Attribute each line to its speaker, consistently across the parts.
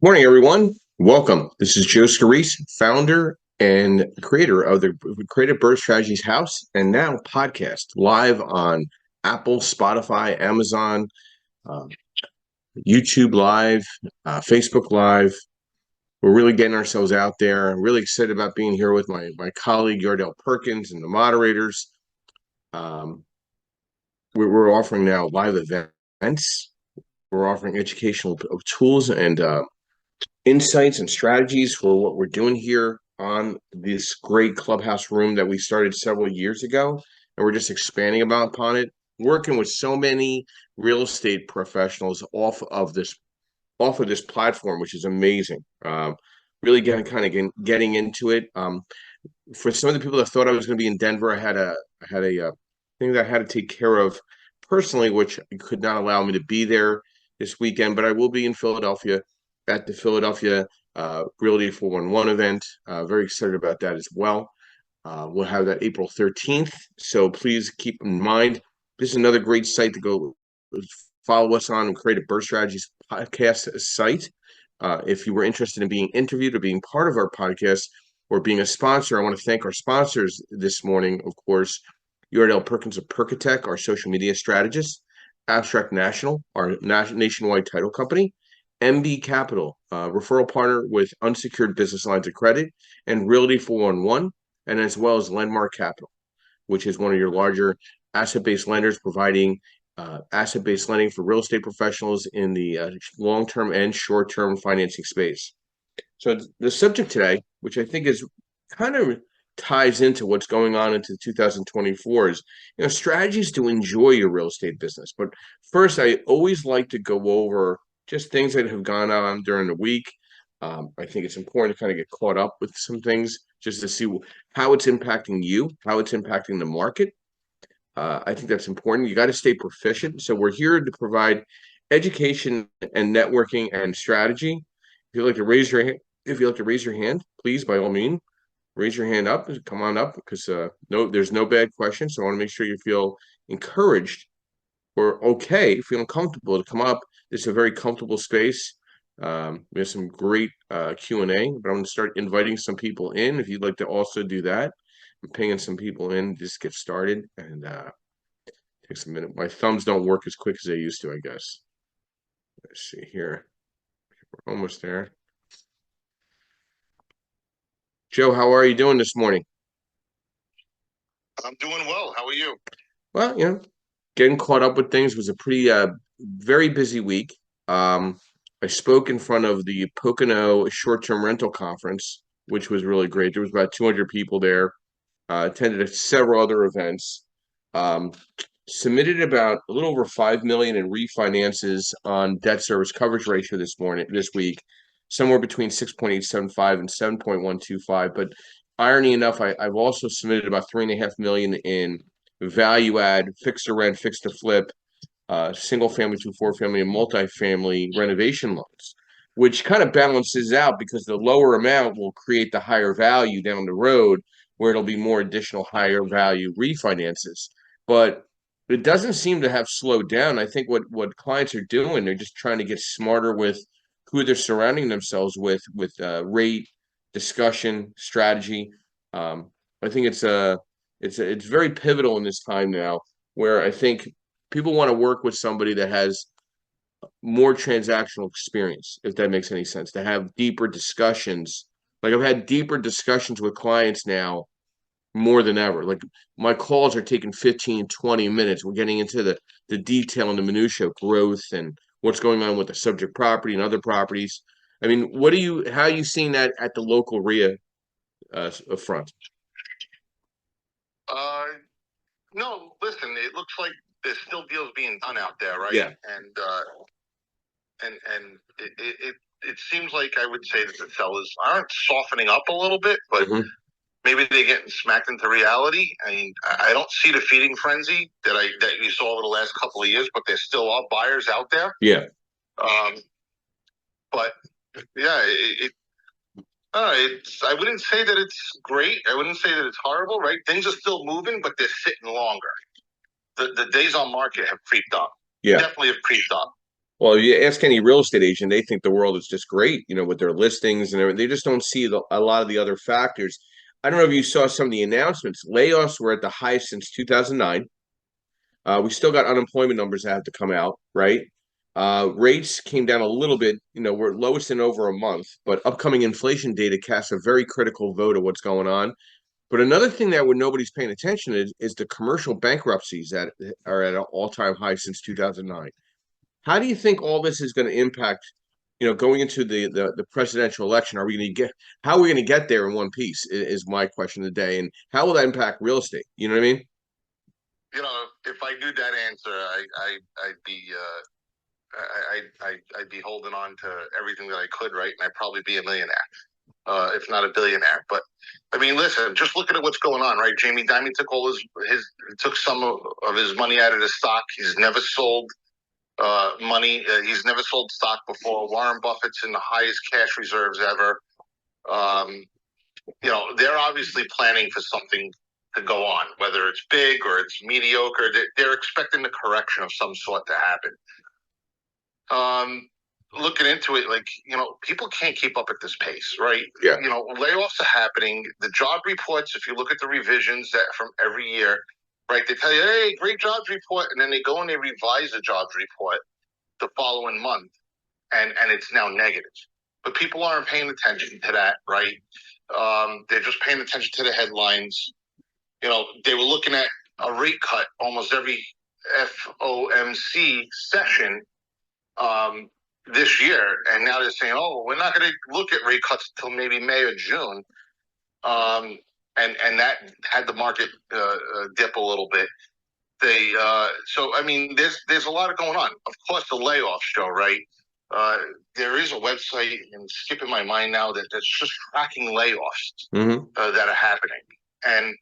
Speaker 1: Morning, everyone. Welcome. This is Joe Scarice, founder and creator of the Creative Birth Strategies House and now podcast live on Apple, Spotify, Amazon, uh, YouTube Live, Facebook Live. We're really getting ourselves out there. I'm really excited about being here with my colleague, Yardell Perkins, and the moderators. Um, we're offering now live events. We're offering educational tools and insights and strategies for what we're doing here on this great clubhouse room that we started several years ago, and we're just expanding upon it, working with so many real estate professionals off of this platform, which is amazing. Really getting into it. For some of the people that thought I was going to be in Denver, I had a thing that I had to take care of personally, which could not allow me to be there this weekend. But I will be in Philadelphia at the Philadelphia Realty 411 event. Very excited about that as well. We'll have that April 13th. So please keep in mind, this is another great site to go follow us on and create a Birth Strategies podcast site. If you were interested in being interviewed or being part of our podcast or being a sponsor, I want to thank our sponsors this morning, of course, Yardell Perkins of Perkatech, our social media strategist, Abstract National, our nationwide title company, MB Capital, referral partner with unsecured business lines of credit, and Realty 411, and as well as Landmark Capital, which is one of your larger asset-based lenders providing asset-based lending for real estate professionals in the long-term and short-term financing space. So the subject today, which I think is kind of ties into what's going on into 2024, is strategies to enjoy your real estate business. But first, I always like to go over just things that have gone on during the week. I think it's important to kind of get caught up with some things just to see how it's impacting you, how it's impacting the market. I think that's important. You got to stay proficient. So we're here to provide education and networking and strategy. If you'd like to raise your hand, please, by all means, raise your hand up and come on up because there's no bad questions. So I want to make sure you feel encouraged or okay, feeling comfortable to come up. It's a very comfortable space. We have some great Q&A, but I'm going to start inviting some people in. If you'd like to also do that, I'm pinging some people in, just get started, and takes a minute. My thumbs don't work as quick as they used to, I guess. Let's see here. We're almost there. Joe, how are you doing this morning?
Speaker 2: I'm doing well. How are you?
Speaker 1: Well, getting caught up with things. Was a pretty very busy week. I spoke in front of the Pocono short-term rental conference, which was really great. There was about 200 people there. Attended several other events. Um, Submitted about a little over 5 million in refinances on debt service coverage ratio this week, somewhere between 6.875 and 7.125. But irony enough, I've also submitted about 3.5 million in value add, fixed to rent, fixed to flip, single family to four family and multifamily renovation loans, which kind of balances out because the lower amount will create the higher value down the road where it'll be more additional higher value refinances. But it doesn't seem to have slowed down. I think what clients are doing, they're just trying to get smarter with who they're surrounding themselves with rate, discussion, strategy. I think it's very pivotal in this time now where I think people want to work with somebody that has more transactional experience, if that makes any sense, to have deeper discussions. Like I've had deeper discussions with clients now more than ever. Like my calls are taking 15, 20 minutes. We're getting into the detail and the minutia of growth and what's going on with the subject property and other properties. I mean, how are you seeing that at the local RIA front?
Speaker 2: Uh, no, listen, it looks like there's still deals being done out there, right?
Speaker 1: Yeah.
Speaker 2: And it seems like I would say that the sellers aren't softening up a little bit, but maybe they're getting smacked into reality. I mean, I don't see the feeding frenzy that you saw over the last couple of years, but there still are buyers out there.
Speaker 1: Yeah.
Speaker 2: But yeah, I wouldn't say that it's great. I wouldn't say that it's horrible, right? Things are still moving, but they're sitting longer. The days on market have creeped up.
Speaker 1: Yeah.
Speaker 2: Definitely have creeped up.
Speaker 1: Well, you ask any real estate agent, they think the world is just great, with their listings and everything. They just don't see a lot of the other factors. I don't know if you saw some of the announcements. Layoffs were at the highest since 2009. We still got unemployment numbers that have to come out, right? Rates came down a little bit. We're lowest in over a month, but upcoming inflation data casts a very critical vote of what's going on. But another thing that nobody's paying attention is the commercial bankruptcies that are at an all-time high since 2009. How do you think all this is going to impact, going into the presidential election? How are we going to get there in one piece is my question today. And how will that impact real estate? You know what I mean?
Speaker 2: If I knew that answer, I'd be holding on to everything that I could, right? And I'd probably be a millionaire, if not a billionaire. But I mean, listen, just looking at what's going on, right? Jamie Dimon took took some of his money out of the stock. He's never sold money. He's never sold stock before. Warren Buffett's in the highest cash reserves ever. They're obviously planning for something to go on, whether it's big or it's mediocre. They're expecting a correction of some sort to happen. Looking into it, people can't keep up at this pace, right?
Speaker 1: Yeah.
Speaker 2: Layoffs are happening. The job reports, if you look at the revisions that from every year, right, they tell you, hey, great jobs report, and then they go and they revise the jobs report the following month, and it's now negative. But people aren't paying attention to that, right? They're just paying attention to the headlines. They were looking at a rate cut almost every FOMC session this year, and now they're saying, "Oh, we're not going to look at rate cuts until maybe May or June," and that had the market dip a little bit. So I mean, there's a lot going on. Of course, the layoffs show, right? There is a website, and skipping my mind now, that's just tracking layoffs that are happening, and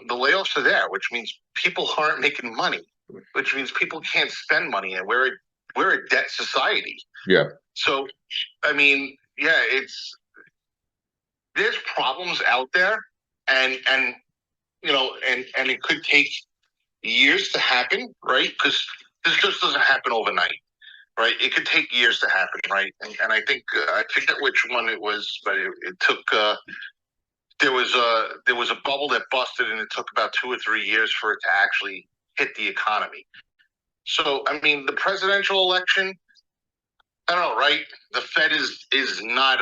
Speaker 2: the layoffs are there, which means people aren't making money, which means people can't spend money, and we're a debt society.
Speaker 1: Yeah.
Speaker 2: So, I mean, yeah, there's problems out there, and it could take years to happen, right? Because this just doesn't happen overnight, right? It could take years to happen, right? And I think I forget which one it was, but it took. There was a bubble that busted, and it took about 2 or 3 years for it to actually hit the economy. So, I mean, the presidential election, I don't know, right? The Fed is not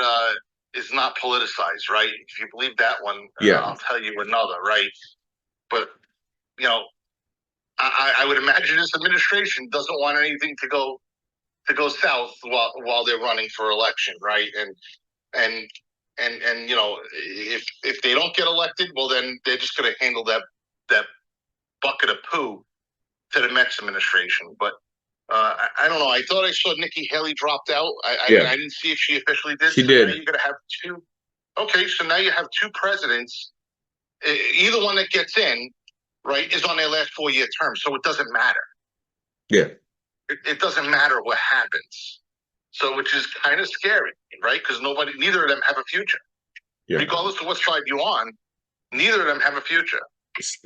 Speaker 2: politicized, right? If you believe that one,
Speaker 1: yeah,
Speaker 2: I'll tell you another, right? But I would imagine this administration doesn't want anything to go south while they're running for election, right? And if they don't get elected, well, then they're just going to handle that bucket of poo to the next administration. But I don't know. I thought I saw Nikki Haley dropped out. I didn't see if she officially did.
Speaker 1: She did.
Speaker 2: Now you're going to have two. Okay, so now you have two presidents. Either one that gets in, right, is on their last 4-year term, so it doesn't matter.
Speaker 1: Yeah.
Speaker 2: It doesn't matter what happens. So, which is kind of scary, right? Because neither of them have a future. Yeah. Regardless of what side you're on, neither of them have a future.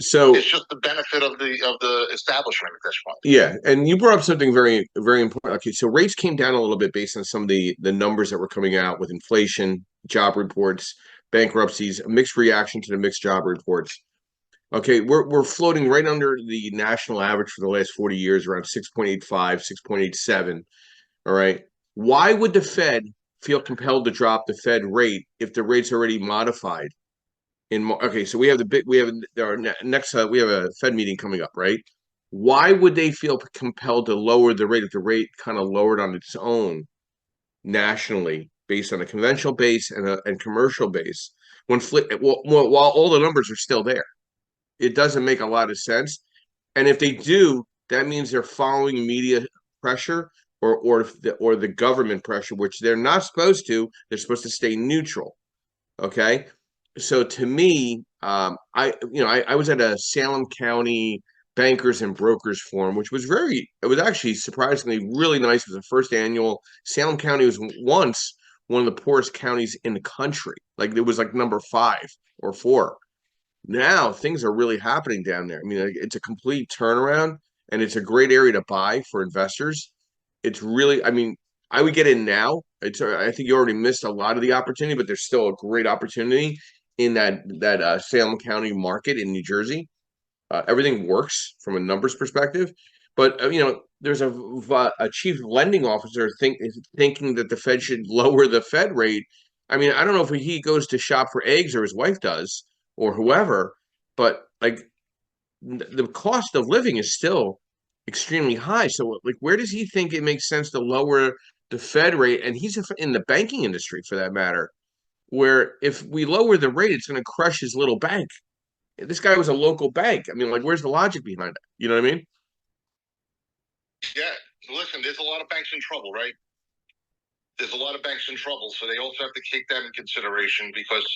Speaker 1: So
Speaker 2: it's just the benefit of the establishment at this point.
Speaker 1: Yeah, and you brought up something very, very important. Okay, so rates came down a little bit based on some of the numbers that were coming out with inflation, job reports, bankruptcies, a mixed reaction to the mixed job reports. Okay, we're floating right under the national average for the last 40 years, around 6.85, 6.87. All right. Why would the Fed feel compelled to drop the Fed rate if the rate's already modified? Okay, so we have we have a Fed meeting coming up, right? Why would they feel compelled to lower the rate if the rate kind of lowered on its own nationally based on a conventional base and commercial base while all the numbers are still there? It doesn't make a lot of sense. And if they do, that means they're following media pressure or the government pressure, which they're not supposed to. They're supposed to stay neutral. Okay. So to me, I was at a Salem County Bankers and Brokers Forum, which was it was actually surprisingly really nice. It was the first annual. Salem County was once one of the poorest counties in the country. Like it was like number 5 or 4. Now things are really happening down there. I mean, it's a complete turnaround, and it's a great area to buy for investors. it's really, I mean, I would get in now. I think you already missed a lot of the opportunity, but there's still a great opportunity in that Salem County market in New Jersey. Everything works from a numbers perspective, but there's a chief lending officer thinking that the Fed should lower the Fed rate. I mean, I don't know if he goes to shop for eggs or his wife does or whoever, but like the cost of living is still extremely high. So, like, where does he think it makes sense to lower the Fed rate? And he's in the banking industry, for that matter, where if we lower the rate, it's going to crush his little bank. This guy was a local bank. I mean, like, where's the logic behind it? You know what I mean?
Speaker 2: Yeah. Listen, there's a lot of banks in trouble, right? There's a lot of banks in trouble, so they also have to take that in consideration because,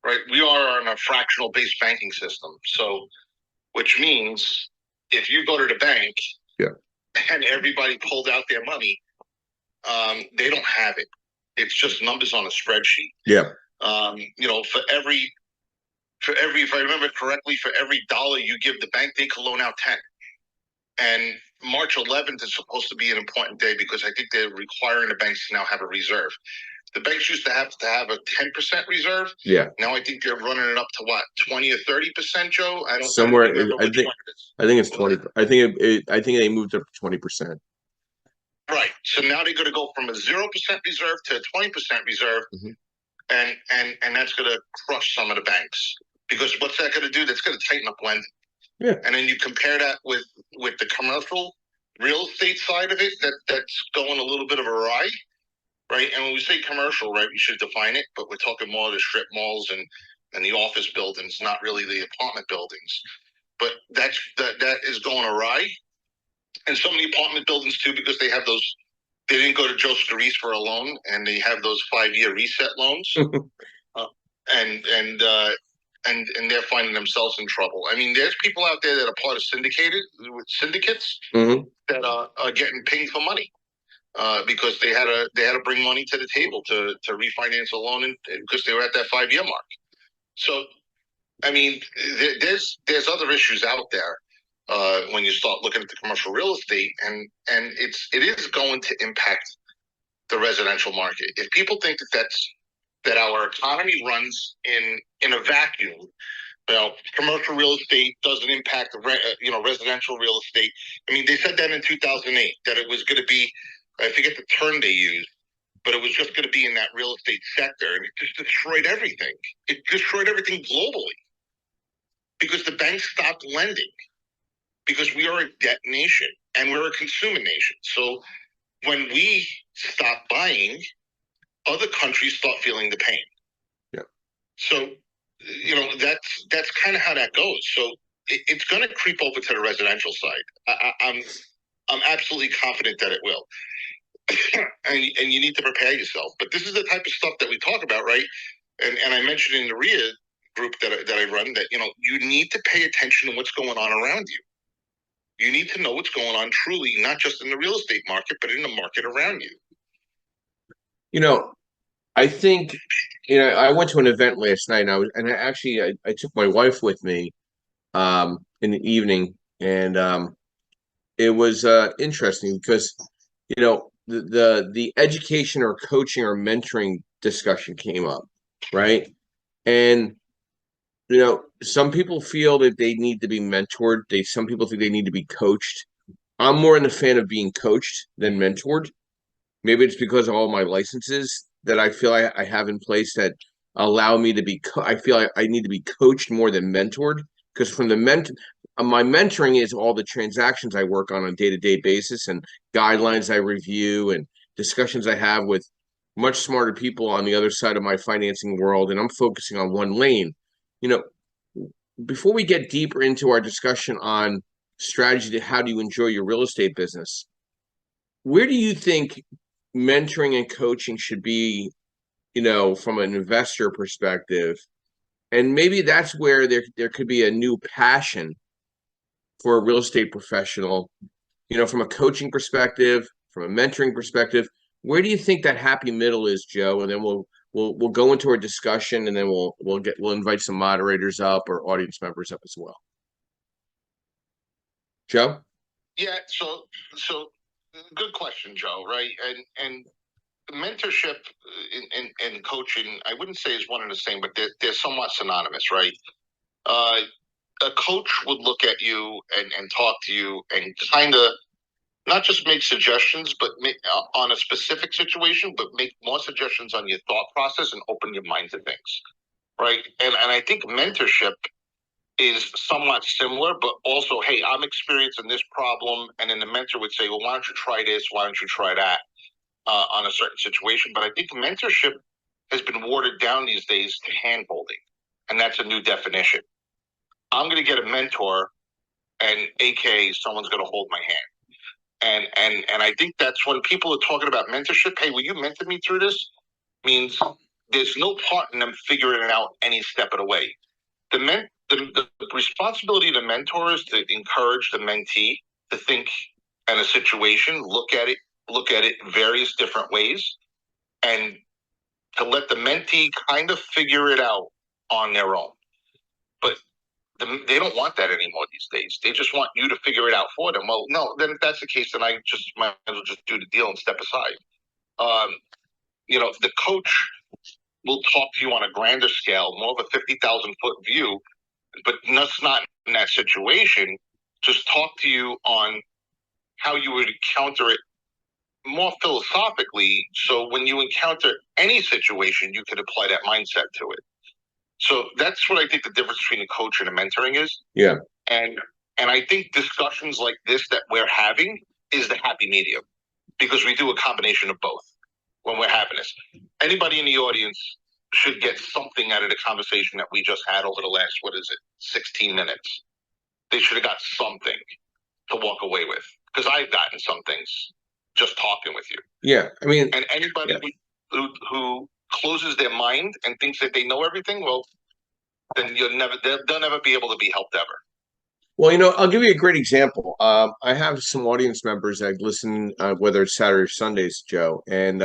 Speaker 2: right, we are on a fractional based banking system. So, which means if you go to the bank,
Speaker 1: yeah,
Speaker 2: and everybody pulled out their money, they don't have it. It's just numbers on a spreadsheet.
Speaker 1: Yeah.
Speaker 2: For every, if I remember correctly, for every dollar you give the bank, they can loan out 10. And March 11th is supposed to be an important day because I think they're requiring the banks to now have a reserve. The banks used to have a 10% reserve.
Speaker 1: Yeah.
Speaker 2: Now I think they're running it up to what, 20 or 30%, Joe? I don't
Speaker 1: remember I think it's 20. I think they moved up to 20%.
Speaker 2: Right. So now they're going to go from a 0% reserve to a 20% reserve, and that's going to crush some of the banks. Because what's that going to do? That's going to tighten up lending.
Speaker 1: Yeah.
Speaker 2: And then you compare that with the commercial real estate side of it, that's going a little bit of a awry, right? And when we say commercial, right, we should define it, but we're talking more of the strip malls and the office buildings, not really the apartment buildings. But that is going awry. And some of the apartment buildings too, because they didn't go to Joe Scarice for a loan, and they have those 5-year reset loans, and they're finding themselves in trouble. I mean, there's people out there that are part of syndicates that are getting pinged for money because they had to bring money to the table to refinance a loan because they were at that 5-year mark. So, I mean, there's other issues out there. When you start looking at the commercial real estate, and it is going to impact the residential market. If people think that our economy runs in a vacuum, commercial real estate doesn't impact residential real estate. I mean, they said that in 2008 that it was going to be, I forget the term they used, but it was just going to be in that real estate sector, and it just destroyed everything. It destroyed everything globally because the banks stopped lending. Because we are a debt nation and we're a consumer nation. So when we stop buying, other countries start feeling the pain.
Speaker 1: Yeah.
Speaker 2: So, that's kind of how that goes. So it's going to creep over to the residential side. I'm absolutely confident that it will. and you need to prepare yourself. But this is the type of stuff that we talk about, right? And I mentioned in the RIA group that I run that, you need to pay attention to what's going on around you. You need to know what's going on truly, not just in the real estate market, but in the market around you.
Speaker 1: I think, I went to an event last night, and I took my wife with me in the evening, and it was interesting because, the education or coaching or mentoring discussion came up, right? And some people feel that they need to be mentored. Some people think they need to be coached. I'm more in the fan of being coached than mentored. Maybe it's because of all my licenses that I feel I have in place that allow me to be. I feel I need to be coached more than mentored because from my mentoring is all the transactions I work on a day-to-day basis and guidelines I review and discussions I have with much smarter people on the other side of my financing world, and I'm focusing on one lane. Before we get deeper into our discussion on strategy to how do you enjoy your real estate business, where do you think mentoring and coaching should be, from an investor perspective? And maybe that's where there could be a new passion for a real estate professional, from a coaching perspective, from a mentoring perspective. Where do you think that happy middle is, Joe? And then we'll go into our discussion, and then we'll invite some moderators up or audience members up as well. Joe?
Speaker 2: Yeah. So Good question, Joe. Right, and mentorship and coaching, I wouldn't say is one and the same, but they're somewhat synonymous, right? Uh, a coach would look at you and talk to you and kind of not just make suggestions, but on a specific situation, but make more suggestions on your thought process and open your mind to things, right? And I think mentorship is somewhat similar, but also, hey, I'm experiencing this problem, and then the mentor would say, well, why don't you try this? Why don't you try that on a certain situation? But I think mentorship has been watered down these days to hand holding, and that's a new definition. I'm going to get a mentor, and AK someone's going to hold my hand. And I think that's when people are talking about mentorship. Hey, will you mentor me through this? Means there's no part in them figuring it out any step of the way. The responsibility of the mentor is to encourage the mentee to think in a situation, look at it various different ways, and to let the mentee kind of figure it out on their own. But they don't want that anymore these days. They just want you to figure it out for them. Well, no, then if that's the case, then I just might as well just do the deal and step aside. The coach will talk to you on a grander scale, more of a 50,000-foot view, but that's not in that situation. Just talk to you on how you would counter it more philosophically. So when you encounter any situation, you can apply that mindset to it. So that's what I think the difference between a coach and a mentoring is.
Speaker 1: Yeah.
Speaker 2: And I think discussions like this that we're having is the happy medium, because we do a combination of both when we're having this. Anybody in the audience should get something out of the conversation that we just had over the last, 16 minutes. They should have got something to walk away with, because I've gotten some things just talking with you.
Speaker 1: Yeah, I mean,
Speaker 2: and anybody who closes their mind and thinks that they know everything, well, then they'll never be able to be helped ever.
Speaker 1: Well, I'll give you a great example. I have some audience members that listen, whether it's Saturday or Sundays, Joe, and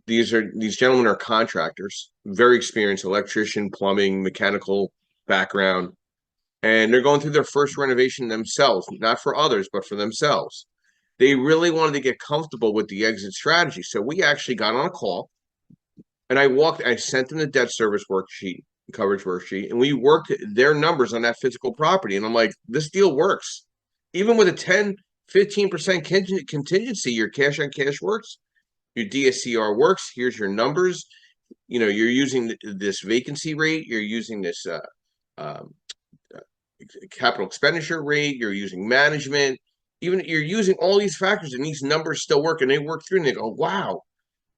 Speaker 1: these gentlemen are contractors, very experienced electrician, plumbing, mechanical background, and they're going through their first renovation themselves, not for others, but for themselves. They really wanted to get comfortable with the exit strategy. So we actually got on a call, and I sent them the debt service worksheet, coverage worksheet, and we worked their numbers on that physical property. And I'm like, this deal works. Even with a 10, 15% contingency, your cash on cash works. Your DSCR works. Here's your numbers. You're using this vacancy rate. You're using this capital expenditure rate. You're using management. Even you're using all these factors, and these numbers still work. And they work through, and they go, "Wow,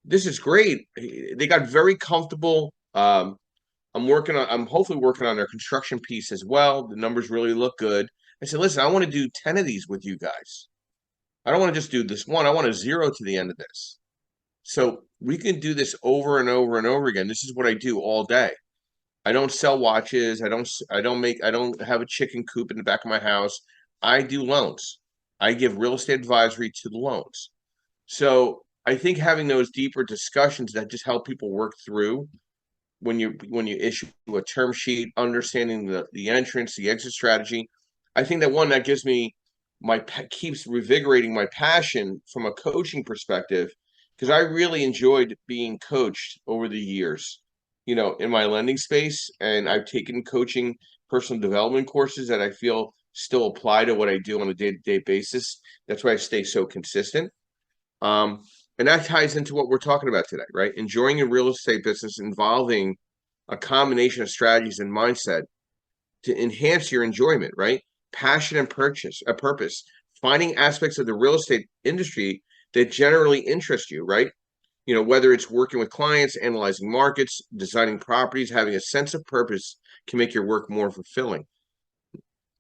Speaker 1: this is great." They got very comfortable. I'm hopefully working on their construction piece as well. The numbers really look good. I said, listen, I want to do 10 of these with you guys. I don't want to just do this one. I want a 0 to the end of this. So we can do this over and over and over again. This is what I do all day. I don't sell watches. I don't have a chicken coop in the back of my house. I do loans. I give real estate advisory to the loans. So I think having those deeper discussions that just help people work through when you issue a term sheet, understanding the entrance, the exit strategy, I think that gives me keeps revigorating my passion from a coaching perspective, because I really enjoyed being coached over the years, in my lending space, and I've taken coaching personal development courses that I feel still apply to what I do on a day-to-day basis. That's why I stay so consistent. And that ties into what we're talking about today, right? Enjoying a real estate business involving a combination of strategies and mindset to enhance your enjoyment, right? Passion and purpose, finding aspects of the real estate industry that generally interest you, right? Whether it's working with clients, analyzing markets, designing properties, having a sense of purpose can make your work more fulfilling.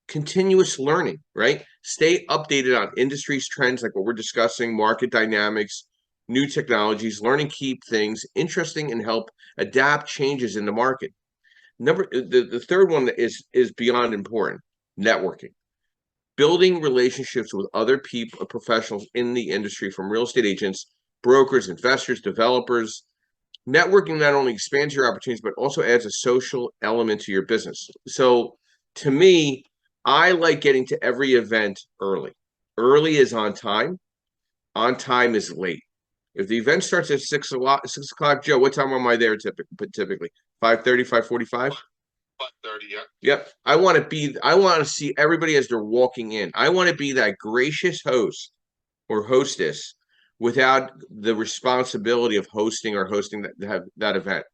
Speaker 1: Continuous learning, right? Stay updated on industries trends like what we're discussing, market dynamics, new technologies, learning keep things interesting and help adapt changes in the market. The third one is beyond important: networking. Building relationships with other people, professionals in the industry, from real estate agents, brokers, investors, developers. Networking not only expands your opportunities, but also adds a social element to your business. So to me, I like getting to every event early. Early is on time. On time is late. If the event starts at 6 o'clock, Joe, what time am I there typically? 5:30, 5:45?
Speaker 2: 5:30, yeah.
Speaker 1: Yep. I want to see everybody as they're walking in. I want to be that gracious host or hostess without the responsibility of hosting that event.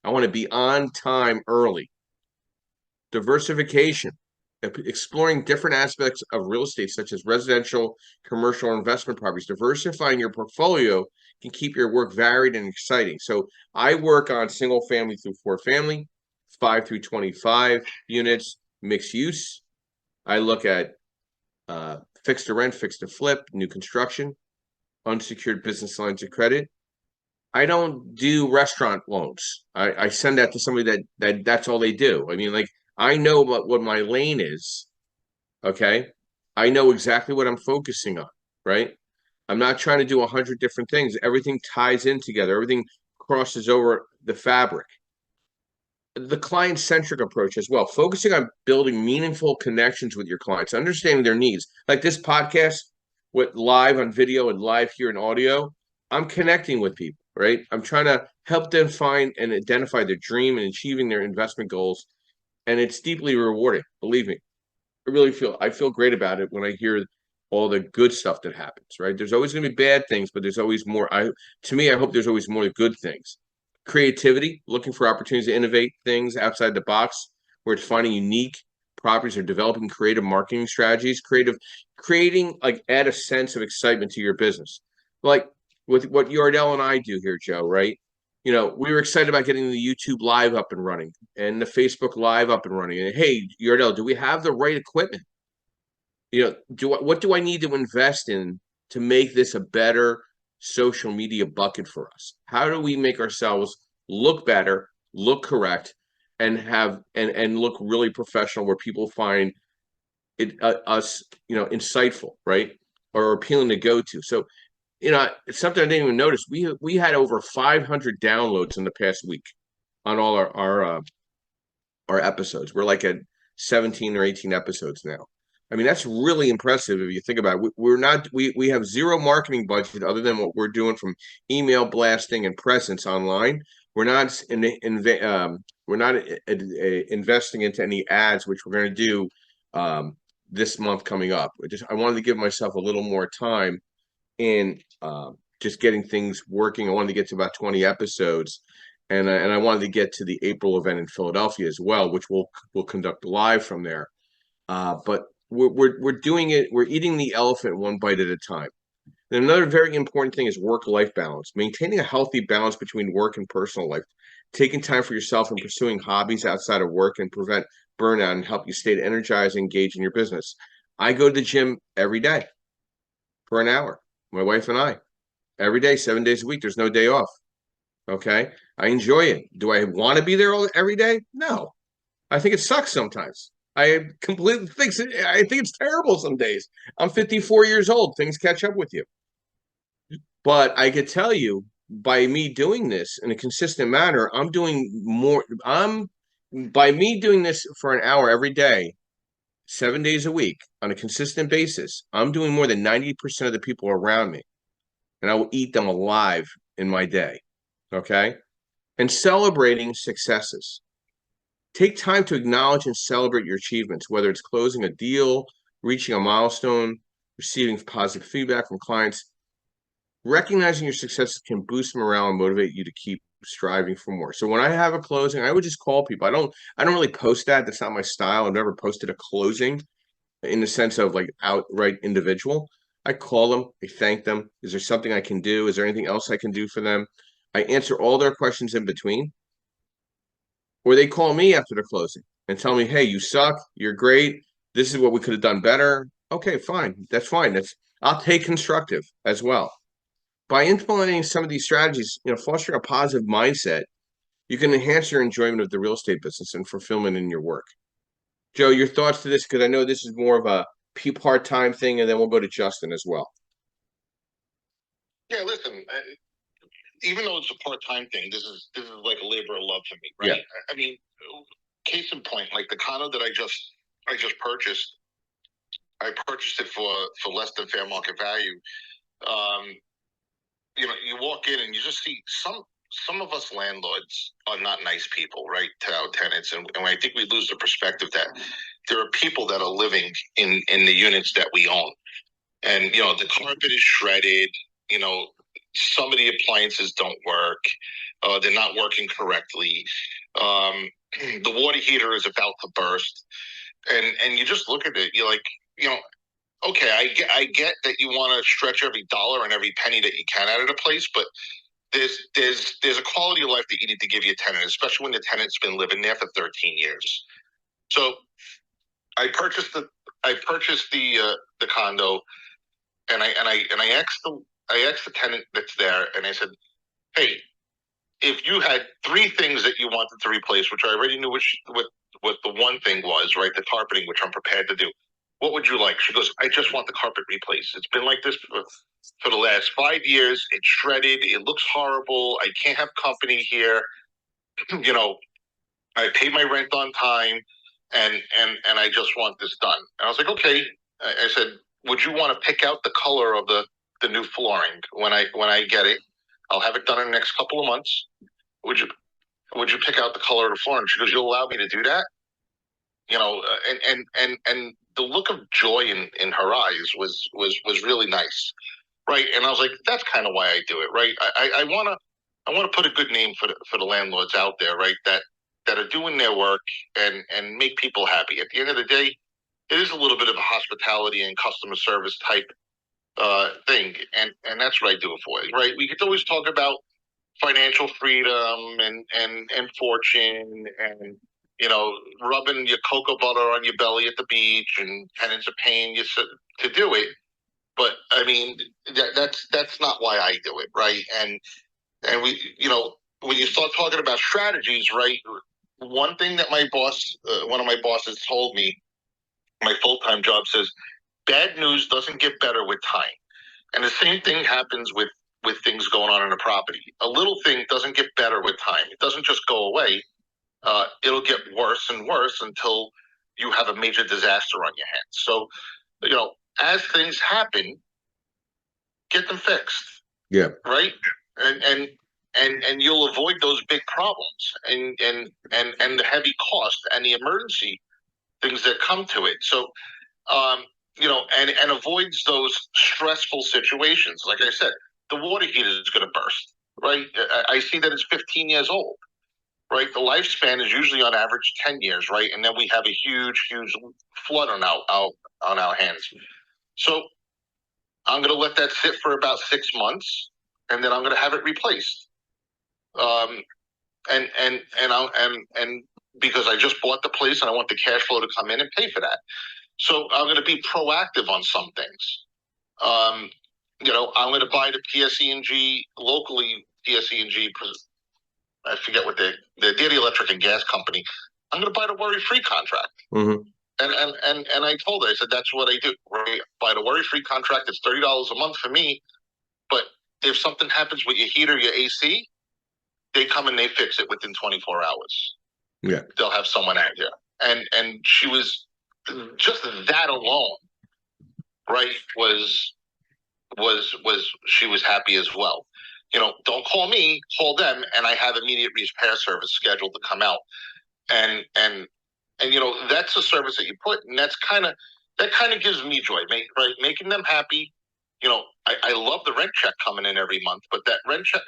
Speaker 1: I want to be on time early. Diversification, exploring different aspects of real estate, such as residential, commercial, or investment properties. Diversifying your portfolio can keep your work varied and exciting. So I work on single family through four family, 5 through 25 units, mixed use. I look at fixed to rent, fixed to flip, new construction, unsecured business lines of credit. I don't do restaurant loans. I send that to somebody that's all they do. I mean, like, I know what my lane is. Okay. I know exactly what I'm focusing on, right? I'm not trying to do 100 different things. Everything ties in together. Everything crosses over the fabric. The client-centric approach as well, focusing on building meaningful connections with your clients, understanding their needs. Like this podcast with live on video and live here in audio, I'm connecting with people, right? I'm trying to help them find and identify their dream and achieving their investment goals. And it's deeply rewarding, believe me. I feel great about it when I hear all the good stuff that happens, right? There's always going to be bad things, but there's always more. To me, I hope there's always more good things. Creativity, looking for opportunities to innovate things outside the box, where it's finding unique properties or developing creative marketing strategies, creating, like, add a sense of excitement to your business. Like with what Yardell and I do here, Joe, right? We were excited about getting the YouTube live up and running and the Facebook live up and running. And hey, Yardell, do we have the right equipment? What do I need to invest in to make this a better social media bucket for us? How do we make ourselves look better, look correct, and look really professional, where people find us insightful, right, or appealing to go to? So it's something I didn't even notice. We had over 500 downloads in the past week on all our episodes. We're like at 17 or 18 episodes now. I mean, that's really impressive if you think about it. We have zero marketing budget other than what we're doing from email blasting and presence online. We're not investing into any ads, which we're going to do this month coming up. I wanted to give myself a little more time in just getting things working. I wanted to get to about 20 episodes, and I wanted to get to the April event in Philadelphia as well, which we'll conduct live from there. But we're doing it. We're eating the elephant one bite at a time. And another very important thing is work-life balance. Maintaining a healthy balance between work and personal life, taking time for yourself and pursuing hobbies outside of work can prevent burnout and help you stay energized and engaged in your business. I go to the gym every day for an hour. My wife and I, every day, 7 days a week. There's no day off. Okay. I enjoy it. Do I want to be there every day? No. I think it sucks sometimes. I think it's terrible some days. I'm 54 years old. Things catch up with you. But I could tell you, by me doing this in a consistent manner, I'm doing more. By me doing this for an hour every day, 7 days a week on a consistent basis, I'm doing more than 90% of the people around me, and I will eat them alive in my day. Okay. And celebrating successes. Take time to acknowledge and celebrate your achievements, whether it's closing a deal, reaching a milestone, receiving positive feedback from clients. Recognizing your successes can boost morale and motivate you to keep striving for more. So when I have a closing, I would just call people. I don't really post that. That's not my style. I've never posted a closing in the sense of like outright individual. I call them, I thank them. Is there something I can do? Is there anything else I can do for them? I answer all their questions in between. Or they call me after the closing and tell me, hey, you suck. You're great. This is what we could have done better. Okay, fine. That's fine. I'll take constructive as well. By implementing some of these strategies, fostering a positive mindset, you can enhance your enjoyment of the real estate business and fulfillment in your work. Joe, your thoughts to this? Because I know this is more of a part-time thing, and then we'll go to Justin as well.
Speaker 2: Yeah, listen, even though it's a part-time thing, this is like a labor of love for me, right? Yeah. I mean, case in point, like the condo that I just purchased, I purchased it for less than fair market value. Um, you walk in and you just see some of us landlords are not nice people, right, to our tenants, and I think we lose the perspective that there are people that are living in the units that we own, and the carpet is shredded. You know, some of the appliances don't work. They're not working correctly. Um, the water heater is about to burst, and you just look at it. You're like, you know, okay, I get that you want to stretch every dollar and every penny that you can out of the place, but there's a quality of life that you need to give your tenant, especially when the tenant's been living there for 13 years. So I purchased the condo, and I asked the tenant that's there, and I said, hey, if you had three things that you wanted to replace, which I already knew what the one thing was, right, the carpeting, which I'm prepared to do, what would you like? She goes, I just want the carpet replaced. It's been like this for the last 5 years. It's shredded. It looks horrible. I can't have company here. you know, I pay my rent on time, and I just want this done. And I was like, okay. I said, would you want to pick out the color of the new flooring when I get it? I'll have it done in the next couple of months. Would you would you pick out the color of the flooring? She goes, you'll allow me to do that? And the look of joy in her eyes was really nice, right? And I was like, that's kind of why I do it, right? I want to put a good name for the landlords out there, right? That are doing their work and make people happy. At the end of the day, it is a little bit of a hospitality and customer service type thing, and that's what I do it for, right? We could always talk about financial freedom and fortune and rubbing your cocoa butter on your belly at the beach, and tenants are paying you to do it. But I mean, that's not why I do it, right? And we, when you start talking about strategies, right? One thing that one of my bosses told me, my full-time job says, bad news doesn't get better with time. And the same thing happens with things going on in a property. A little thing doesn't get better with time. It doesn't just go away. It'll get worse and worse until you have a major disaster on your hands. So, as things happen, get them fixed.
Speaker 1: Yeah.
Speaker 2: Right. And you'll avoid those big problems and the heavy cost and the emergency things that come to it. So, and avoids those stressful situations. Like I said, the water heater is going to burst, right? I see that it's 15 years old, right? The lifespan is usually on average 10 years, right? And then we have a huge flood on our hands. So I'm going to let that sit for about 6 months, and then I'm going to have it replaced. And because I just bought the place and I want the cash flow to come in and pay for that. So I'm going to be proactive on some things. I'm going to buy the PSE&G locally. PSE&G, I forget what they're the electric and gas company. I'm going to buy the worry-free contract.
Speaker 1: Mm-hmm.
Speaker 2: And I told her, I said, that's what I do. Right? Buy the worry-free contract. It's $30 a month for me. But if something happens with your heater, your AC, they come and they fix it within 24 hours.
Speaker 1: Yeah.
Speaker 2: They'll have someone out here. And she was just that alone, right, was she was happy as well. Don't call me, call them, and I have immediate repair service scheduled to come out. And that's a service that you put, and that kind of gives me joy, right? Making them happy. I love the rent check coming in every month, but that rent check,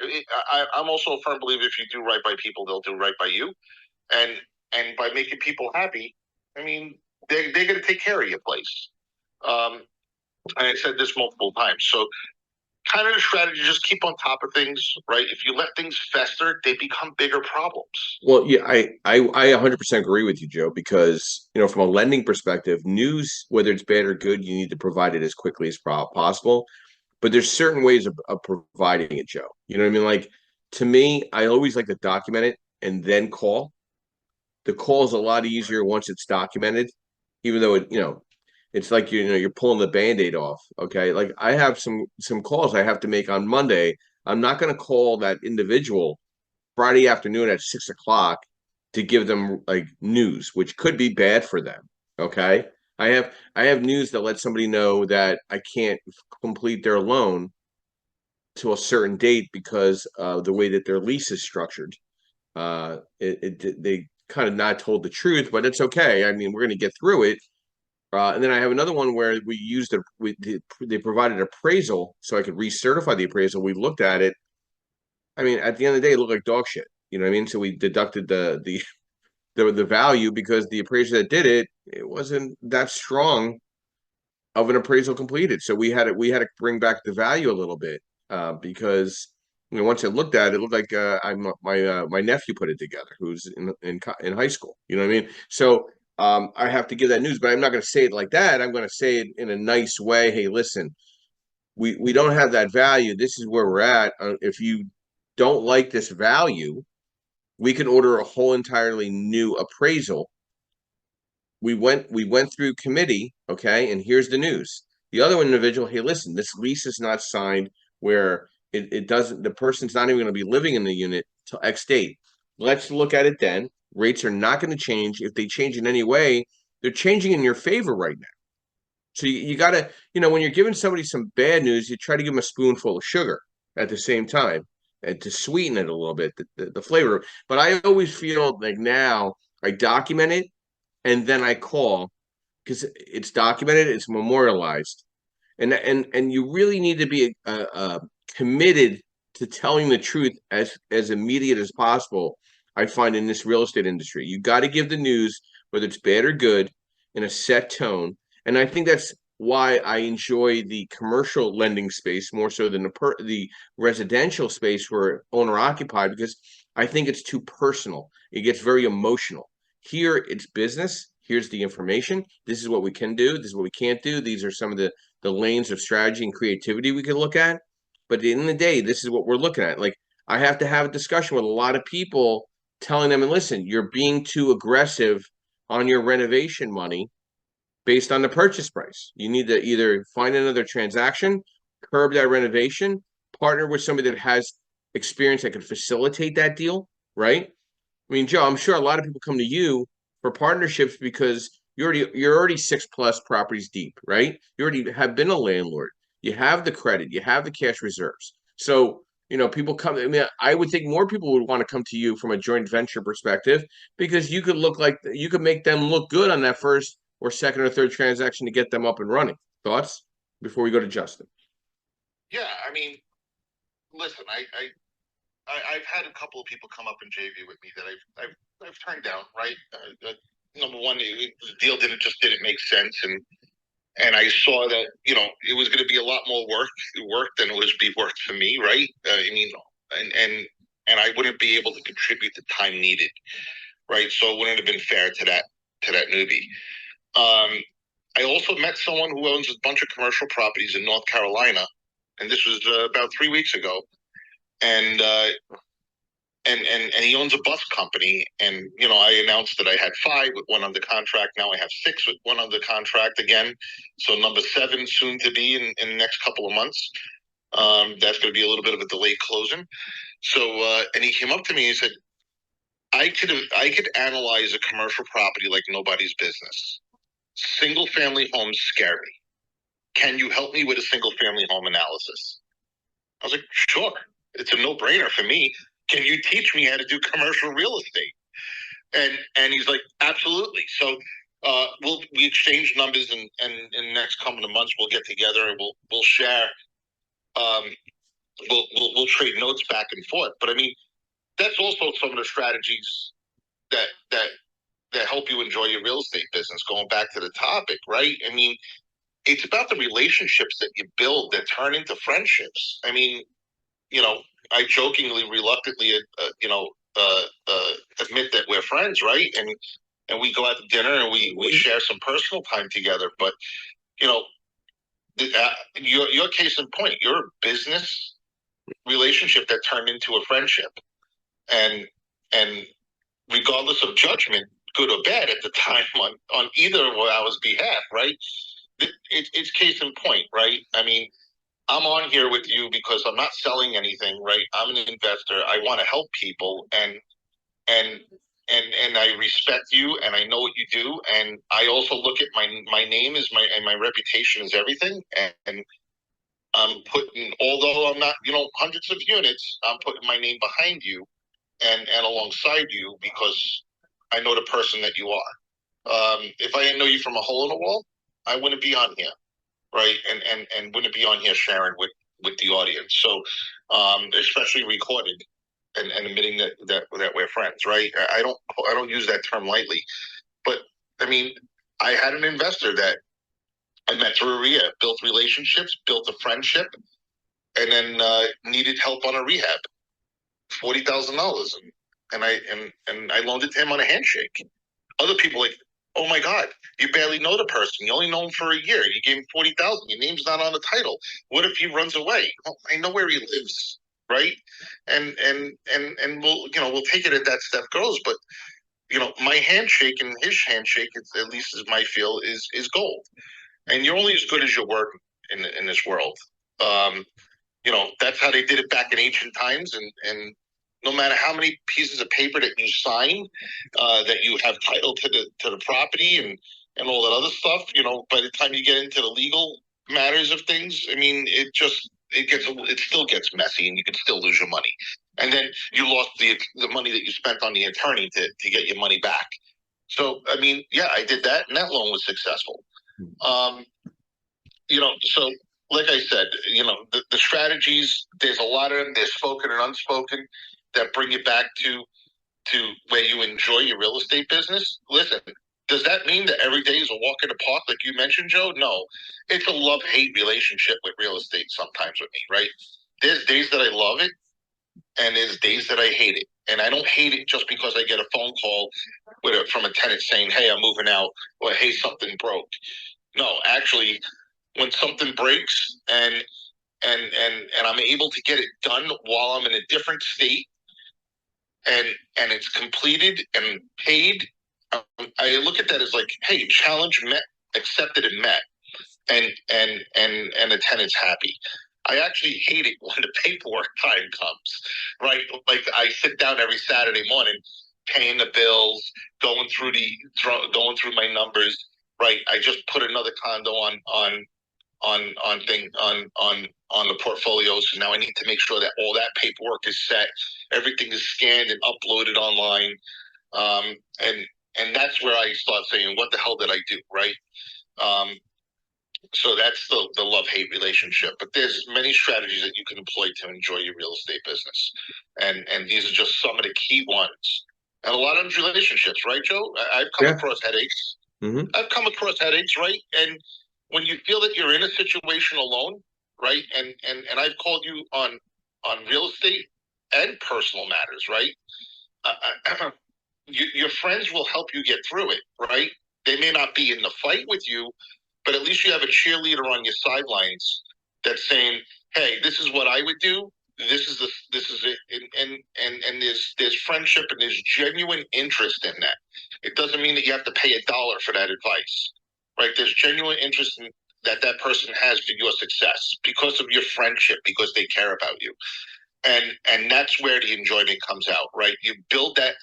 Speaker 2: I'm also a firm believer if you do right by people, they'll do right by you. And by making people happy, I mean, they're going to take care of your place. And I said this multiple times. So kind of the strategy, just keep on top of things, right? If you let things fester, they become bigger problems.
Speaker 1: Well, yeah, I 100% agree with you, Joe, because, from a lending perspective, news, whether it's bad or good, you need to provide it as quickly as possible. But there's certain ways of providing it, Joe. You know what I mean? Like, to me, I always like to document it and then call. The call is a lot easier once it's documented, even though it's like you're pulling the Band-Aid off. Okay. Like, I have some calls I have to make on Monday. I'm not going to call that individual Friday afternoon at 6 o'clock to give them like news, which could be bad for them. Okay. I have news that lets somebody know that I can't complete their loan to a certain date because of the way that their lease is structured. They kind of not told the truth, but it's okay. I mean, we're going to get through it. And then I have another one where we used they provided appraisal so I could recertify the appraisal. We looked at it. I mean, at the end of the day, it looked like dog shit. You know what I mean? So we deducted the value because the appraiser that did it wasn't that strong of an appraisal completed. So we had to bring back the value a little bit because once I looked at it, it looked like my nephew put it together, who's in high school. You know what I mean? So I have to give that news, but I'm not going to say it like that. I'm going to say it in a nice way. Hey, listen, we don't have that value. This is where we're at. If you don't like this value, we can order a whole entirely new appraisal. We went through committee, okay, and here's the news. The other individual, hey, listen, this lease is not signed where it doesn't, the person's not even going to be living in the unit till X date. Let's look at it then. Rates are not going to change. If they change in any way, they're changing in your favor right now. So you got to, when you're giving somebody some bad news, you try to give them a spoonful of sugar at the same time and to sweeten it a little bit, the flavor. But I always feel like now I document it and then I call because it's documented, it's memorialized, and you really need to be committed to telling the truth as immediate as possible. I find in this real estate industry, you got to give the news, whether it's bad or good, in a set tone, and I think that's why I enjoy the commercial lending space more so than the residential space where owner occupied because I think it's too personal. It gets very emotional. Here, it's business. Here's the information. This is what we can do. This is what we can't do. These are some of the lanes of strategy and creativity we can look at. But at the end of the day, this is what we're looking at. Like I have to have a discussion with a lot of people telling them, and listen, you're being too aggressive on your renovation money based on the purchase price. You need to either find another transaction, curb that renovation, partner with somebody that has experience that can facilitate that deal, right? I mean, Joe, I'm sure a lot of people come to you for partnerships because you're already 6+ properties deep, right? You already have been a landlord. You have the credit, you have the cash reserves. So, people come. I mean, I would think more people would want to come to you from a joint venture perspective because you could make them look good on that first or second or third transaction to get them up and running. Thoughts before we go to Justin?
Speaker 2: Yeah, I mean, listen, I've had a couple of people come up in JV with me that I've turned down. Right, number one, the deal didn't make sense, and I saw that it was going to be a lot more work than it was be work for me. Right, I mean, and I wouldn't be able to contribute the time needed. Right, so it wouldn't have been fair to that newbie. I also met someone who owns a bunch of commercial properties in North Carolina, and this was about 3 weeks ago. And and he owns a bus company. And I announced that I had 5 with one under contract. Now I have 6 with one under contract again. So number 7 soon to be in the next couple of months. That's going to be a little bit of a delayed closing. So and he came up to me and said, I could analyze a commercial property like nobody's business. Single family homes scare me. Can you help me with a single family home analysis? I was like, sure. It's a no-brainer for me. Can you teach me how to do commercial real estate? And he's like, absolutely. So we exchange numbers, and in the next couple of months we'll get together and we'll share. Um, we'll trade notes back and forth. But I mean, that's also some of the strategies that help you enjoy your real estate business. Going back to the topic, right? I mean, it's about the relationships that you build that turn into friendships. I mean, I jokingly, reluctantly, admit that we're friends, right? And we go out to dinner and we share some personal time together. But you know, your case in point, your business relationship that turned into a friendship, and and regardless of judgment, good or bad at the time on either of our behalf, right? It's case in point, right? I mean, I'm on here with you because I'm not selling anything, right? I'm an investor. I want to help people, and and I respect you, and I know what you do, and I also look at my name is my and my reputation is everything, and I'm putting, although I'm not, hundreds of units, I'm putting my name behind you and alongside you because I know the person that you are. If I didn't know you from a hole in the wall, I wouldn't be on here, right? And wouldn't be on here sharing with the audience. So, especially recorded and admitting that we're friends, right? I don't use that term lightly, but I mean, I had an investor that I met through a rehab, built relationships, built a friendship, and then needed help on a rehab, $40,000, and I loaned it to him on a handshake. Other people like, oh my God, you barely know the person. You only know him for a year. You gave him 40,000. Your name's not on the title. What if he runs away? Well, I know where he lives, right? And we'll take it as that step goes. But my handshake and his handshake, at least as my feel, is gold. And you're only as good as your word in this world. Um, that's how they did it back in ancient times, and no matter how many pieces of paper that you sign, that you have title to the property and all that other stuff, by the time you get into the legal matters of things, I mean, it still gets messy, and you can still lose your money, and then you lost the money that you spent on the attorney to get your money back. So I mean, yeah, I did that, and that loan was successful. Um, so like I said, the strategies, there's a lot of them, they're spoken and unspoken, that bring you back to where you enjoy your real estate business. Listen, does that mean that every day is a walk in the park, like you mentioned, Joe? No. It's a love-hate relationship with real estate sometimes with me, right? There's days that I love it, and there's days that I hate it. And I don't hate it just because I get a phone call from a tenant saying, hey, I'm moving out, or hey, something broke. No, actually, when something breaks and I'm able to get it done while I'm in a different state, and it's completed and paid, I look at that as like, hey, challenge met, accepted and met, and the tenant's happy. I actually hate it when the paperwork time comes, right? Like I sit down every Saturday morning, paying the bills, going through my numbers, right? I just put another condo on the portfolio. So now I need to make sure that all that paperwork is set, everything is scanned and uploaded online, um, and and that's where I start saying, what the hell did I do, right? Um, so that's the love hate relationship. But there's many strategies that you can employ to enjoy your real estate business, and these are just some of the key ones. And a lot of them's relationships, right, Joe? I've come across headaches. Mm-hmm. I've come across headaches, right? And when you feel that you're in a situation alone, right? And I've called you on real estate and personal matters, right? Your friends will help you get through it, right? They may not be in the fight with you, but at least you have a cheerleader on your sidelines that's saying, "Hey, this is what I would do. This is it." And there's friendship and there's genuine interest in that. It doesn't mean that you have to pay $1 for that advice, right? There's genuine interest in that person has for your success because of your friendship, because they care about you, and that's where the enjoyment comes out, right? You build that.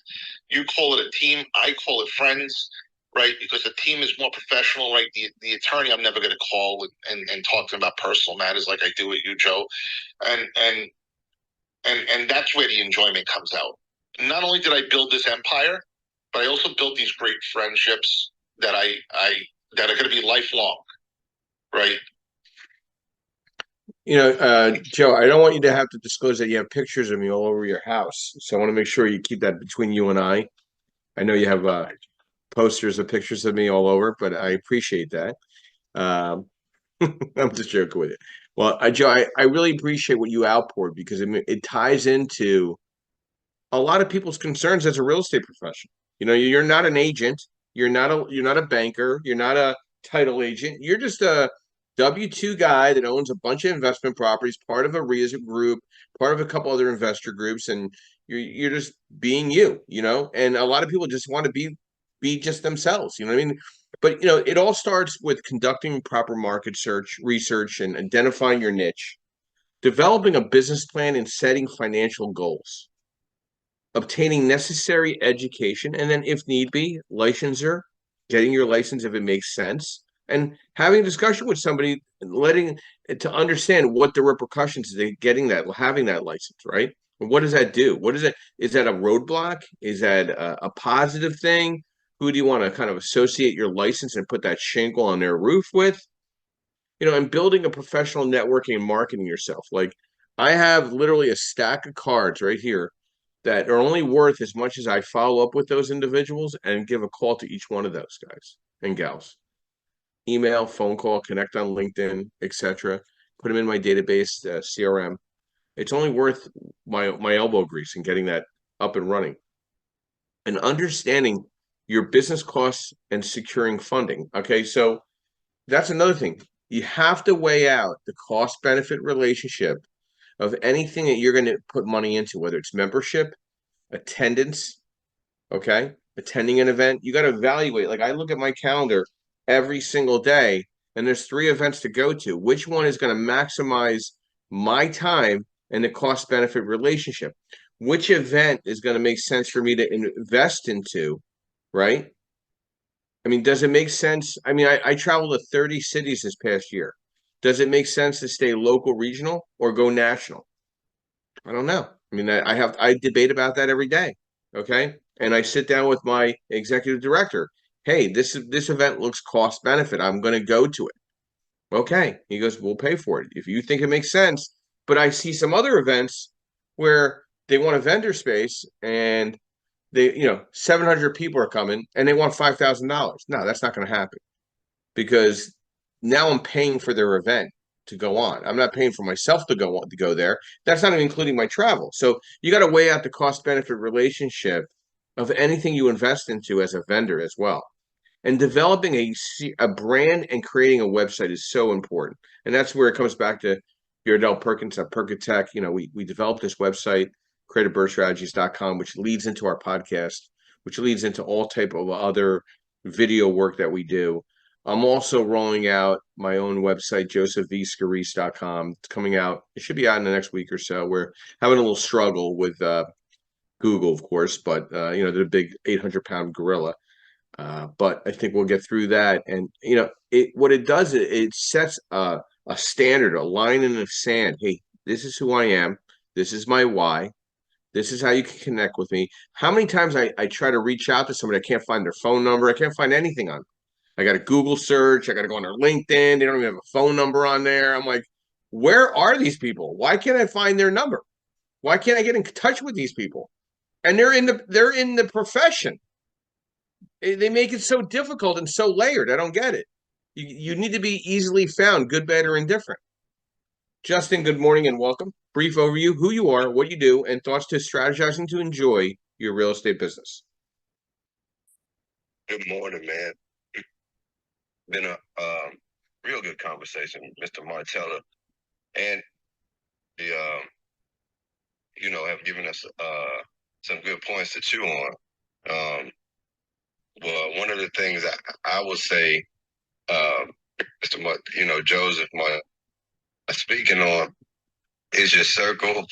Speaker 2: You call it a team. I call it friends, right? Because the team is more professional, right? The attorney, I'm never going to call and talk to him about personal matters like I do with you, Joe, and that's where the enjoyment comes out. Not only did I build this empire, but I also built these great friendships that I that are going to be lifelong, right?
Speaker 1: Joe, I don't want you to have to disclose that you have pictures of me all over your house. So I want to make sure you keep that between you and I. I know you have posters of pictures of me all over, but I appreciate that. I'm just joking with you. Well, Joe, I really appreciate what you outpoured because it ties into a lot of people's concerns as a real estate professional. You're not an agent, you're not a banker, you're not a title agent. You're just a W-2 guy that owns a bunch of investment properties, part of a REIA group, part of a couple other investor groups, and you're just being you. And a lot of people just want to be just themselves. You know what I mean? But it all starts with conducting proper market research, and identifying your niche, developing a business plan, and setting financial goals, obtaining necessary education, and then, if need be, licensure, getting your license if it makes sense, and having a discussion with somebody, letting to understand what the repercussions of getting that, having that license, right? What does that do? What is it? Is that a roadblock? Is that a positive thing? Who do you want to kind of associate your license and put that shingle on their roof with? And building a professional networking and marketing yourself. Like I have literally a stack of cards right here that are only worth as much as I follow up with those individuals and give a call to each one of those guys and gals. Email, phone call, connect on LinkedIn, etc. Put them in my database, CRM. It's only worth my elbow grease and getting that up and running. And understanding your business costs and securing funding. Okay, so that's another thing. You have to weigh out the cost benefit relationship of anything that you're going to put money into, whether it's membership, attendance, okay, attending an event. You got to evaluate. Like I look at my calendar every single day, and there's 3 events to go to. Which one is going to maximize my time and the cost benefit relationship? Which event is going to make sense for me to invest into, right? I mean, does it make sense? I mean, I traveled to 30 cities this past year. Does it make sense to stay local, regional, or go national? I don't know. I mean, I debate about that every day. Okay. And I sit down with my executive director. Hey, this event looks cost benefit. I'm going to go to it. Okay. He goes, we'll pay for it if you think it makes sense. But I see some other events where they want a vendor space and 700 people are coming and they want $5,000. No, that's not going to happen because now I'm paying for their event to go on. I'm not paying for myself to go there. That's not even including my travel. So you got to weigh out the cost benefit relationship of anything you invest into as a vendor as well. And developing a brand and creating a website is so important. And that's where it comes back to your Adele Perkins at Perkatech. We developed this website, creativebirdstrategies.com, which leads into our podcast, which leads into all type of other video work that we do. I'm also rolling out my own website, josephvscarice.com. It's coming out. It should be out in the next week or so. We're having a little struggle with Google, of course, but they're the big 800-pound gorilla. But I think we'll get through that. And what it does, it sets a standard, a line in the sand. Hey, this is who I am. This is my why. This is how you can connect with me. How many times I try to reach out to somebody, I can't find their phone number. I can't find anything on them. I got to Google search. I got to go on their LinkedIn. They don't even have a phone number on there. I'm like, where are these people? Why can't I find their number? Why can't I get in touch with these people? And they're in the profession. They make it so difficult and so layered. I don't get it. You need to be easily found, good, bad, or indifferent. Justin, good morning and welcome. Brief overview, who you are, what you do, and thoughts to strategizing to enjoy your real estate business.
Speaker 3: Good morning, man. Been a real good conversation, Mr. Martella, and the have given us some good points to chew on. Well, one of the things I would say, Joseph, speaking on is your circle,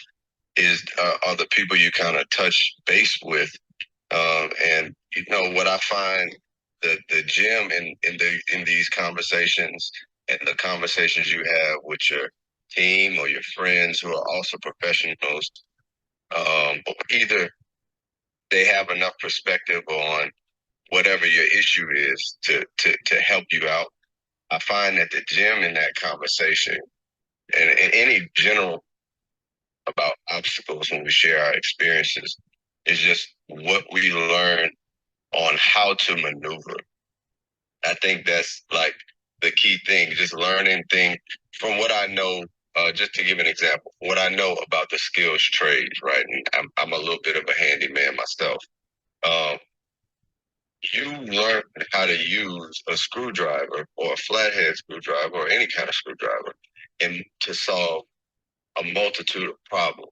Speaker 3: are the people you kind of touch base with, and what I find the gem in these conversations and the conversations you have with your team or your friends who are also professionals, either they have enough perspective on whatever your issue is to help you out. I find that the gem in that conversation and any general about obstacles when we share our experiences is just what we learn on how to maneuver. I think that's like the key thing, just learning things from what I know. Just to give an example, what I know about the skills trades, right? And I'm a little bit of a handyman myself. You learn how to use a screwdriver or a flathead screwdriver or any kind of screwdriver and to solve a multitude of problems.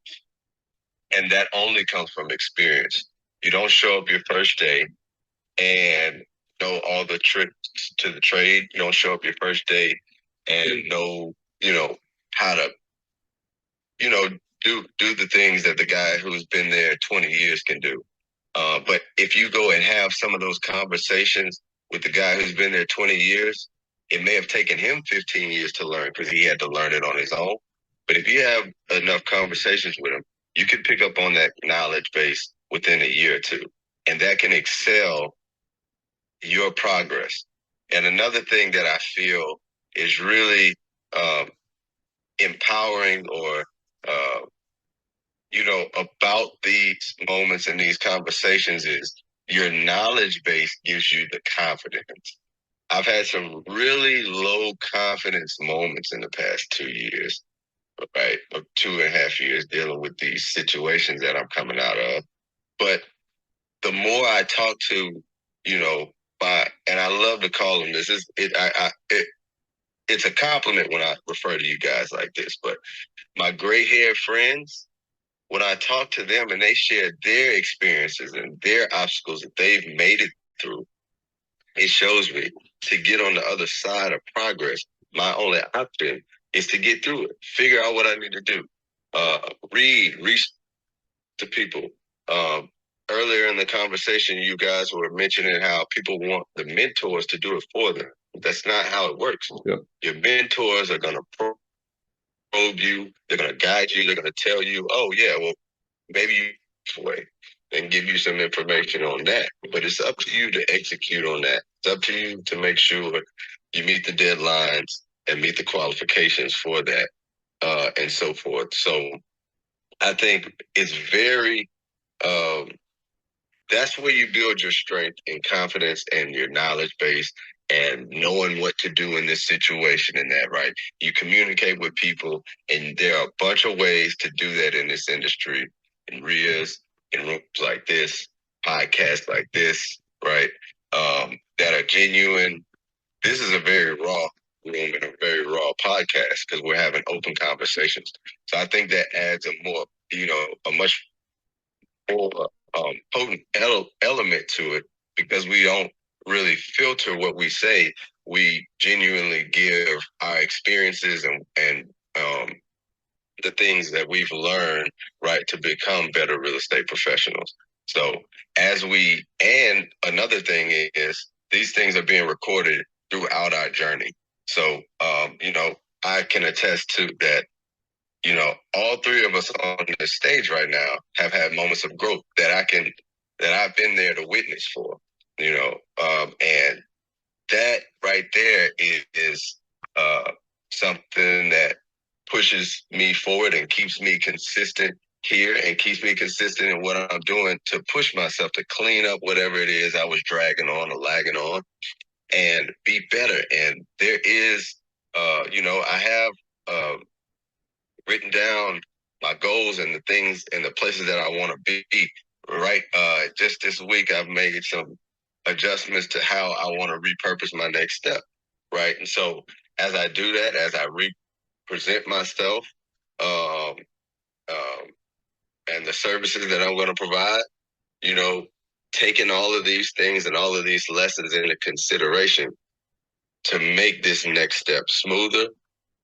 Speaker 3: And that only comes from experience. You don't show up your first day and know all the tricks to the trade. You don't show up your first day and know, how to, do the things that the guy who's been there 20 years can do. But if you go and have some of those conversations with the guy who's been there 20 years, It may have taken him 15 years to learn because he had to learn it on his own. But if you have enough conversations with him, you can pick up on that knowledge base within a year or two. And that can excel your progress. And another thing that I feel is really empowering or, uh, about these moments and these conversations is your knowledge base gives you the confidence. I've had some really low confidence moments in the past 2 years, right? Or 2.5 years dealing with these situations that I'm coming out of. But the more I talk to, and I love to call them this, it's a compliment when I refer to you guys like this, but my gray haired friends, when I talk to them and they share their experiences and their obstacles that they've made it through, it shows me to get on the other side of progress. My only option is to get through it, figure out what I need to do, reach to people. Um, Earlier in the conversation, you guys were mentioning how people want the mentors to do it for them. That's not how it works. Yeah. Your mentors are going to probe you. They're going to guide you. They're going to tell you, oh, yeah, well, maybe you way and give you some information on that. But it's up to you to execute on that. It's up to you to make sure you meet the deadlines and meet the qualifications for that, and so forth. So I think it's very, that's where you build your strength and confidence and your knowledge base and knowing what to do in this situation and that, right? You communicate with people, and there are a bunch of ways to do that in this industry, in RIAs, in rooms like this, podcasts like this, right? That are genuine. This is a very raw room and a very raw podcast because we're having open conversations. So I think that adds a much more potent element to it because we don't really filter what we say. We genuinely give our experiences and the things that we've learned, right, to become better real estate professionals. So and another thing is these things are being recorded throughout our journey. So, I can attest to that. All three of us on the stage right now have had moments of growth that I've been there to witness for, and that right there is something that pushes me forward and keeps me consistent here and keeps me consistent in what I'm doing to push myself to clean up whatever it is I was dragging on or lagging on and be better. And there is, I have written down my goals and the things and the places that I want to be. Right. Just this week, I've made some adjustments to how I want to repurpose my next step. Right. And so as I do that, as I represent myself, um, um, and the services that I'm going to provide, you know, taking all of these things and all of these lessons into consideration to make this next step smoother,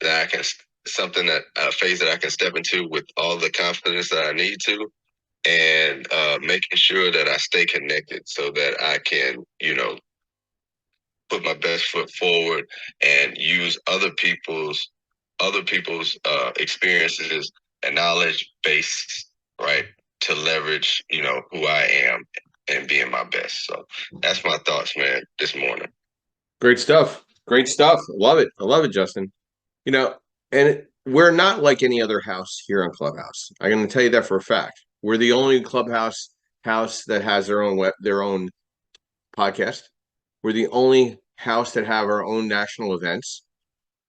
Speaker 3: that I can something that a phase that I can step into with all the confidence that I need to, and making sure that I stay connected so that I can, put my best foot forward and use other people's experiences and knowledge base, right, to leverage, who I am and being my best. So that's my thoughts, man, this morning.
Speaker 1: Great stuff. Great stuff. Love it. I love it, Justin. We're not like any other house here on Clubhouse. I'm going to tell you that for a fact. We're the only Clubhouse house that has their own podcast. We're the only house that have our own national events.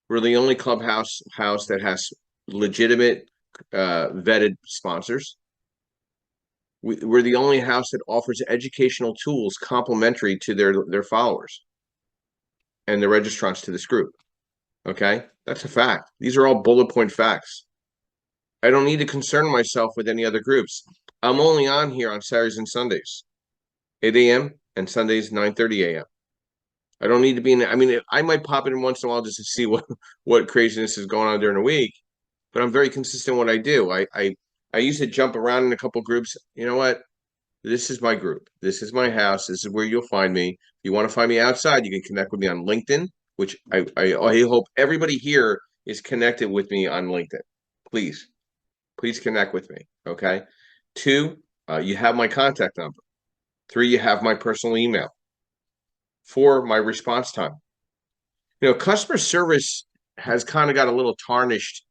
Speaker 1: We're the only Clubhouse house that has legitimate, vetted sponsors. We're the only house that offers educational tools complementary to their followers and the registrants to this group. Okay, that's a fact. These are all bullet point facts. I don't need to concern myself with any other groups. I'm only on here on Saturdays and Sundays, 8 a.m. and Sundays 9:30 a.m. I don't need to be in. I mean, I might pop in once in a while just to see what craziness is going on during the week, but I'm very consistent in what I do. I used to jump around in a couple groups. You know what? This is my group. This is my house. This is where you'll find me. If you want to find me outside, you can connect with me on LinkedIn. which I hope everybody here is connected with me on LinkedIn. Please connect with me. Okay. 2, you have my contact number. 3, you have my personal email. 4, my response time. Customer service has kind of got a little tarnished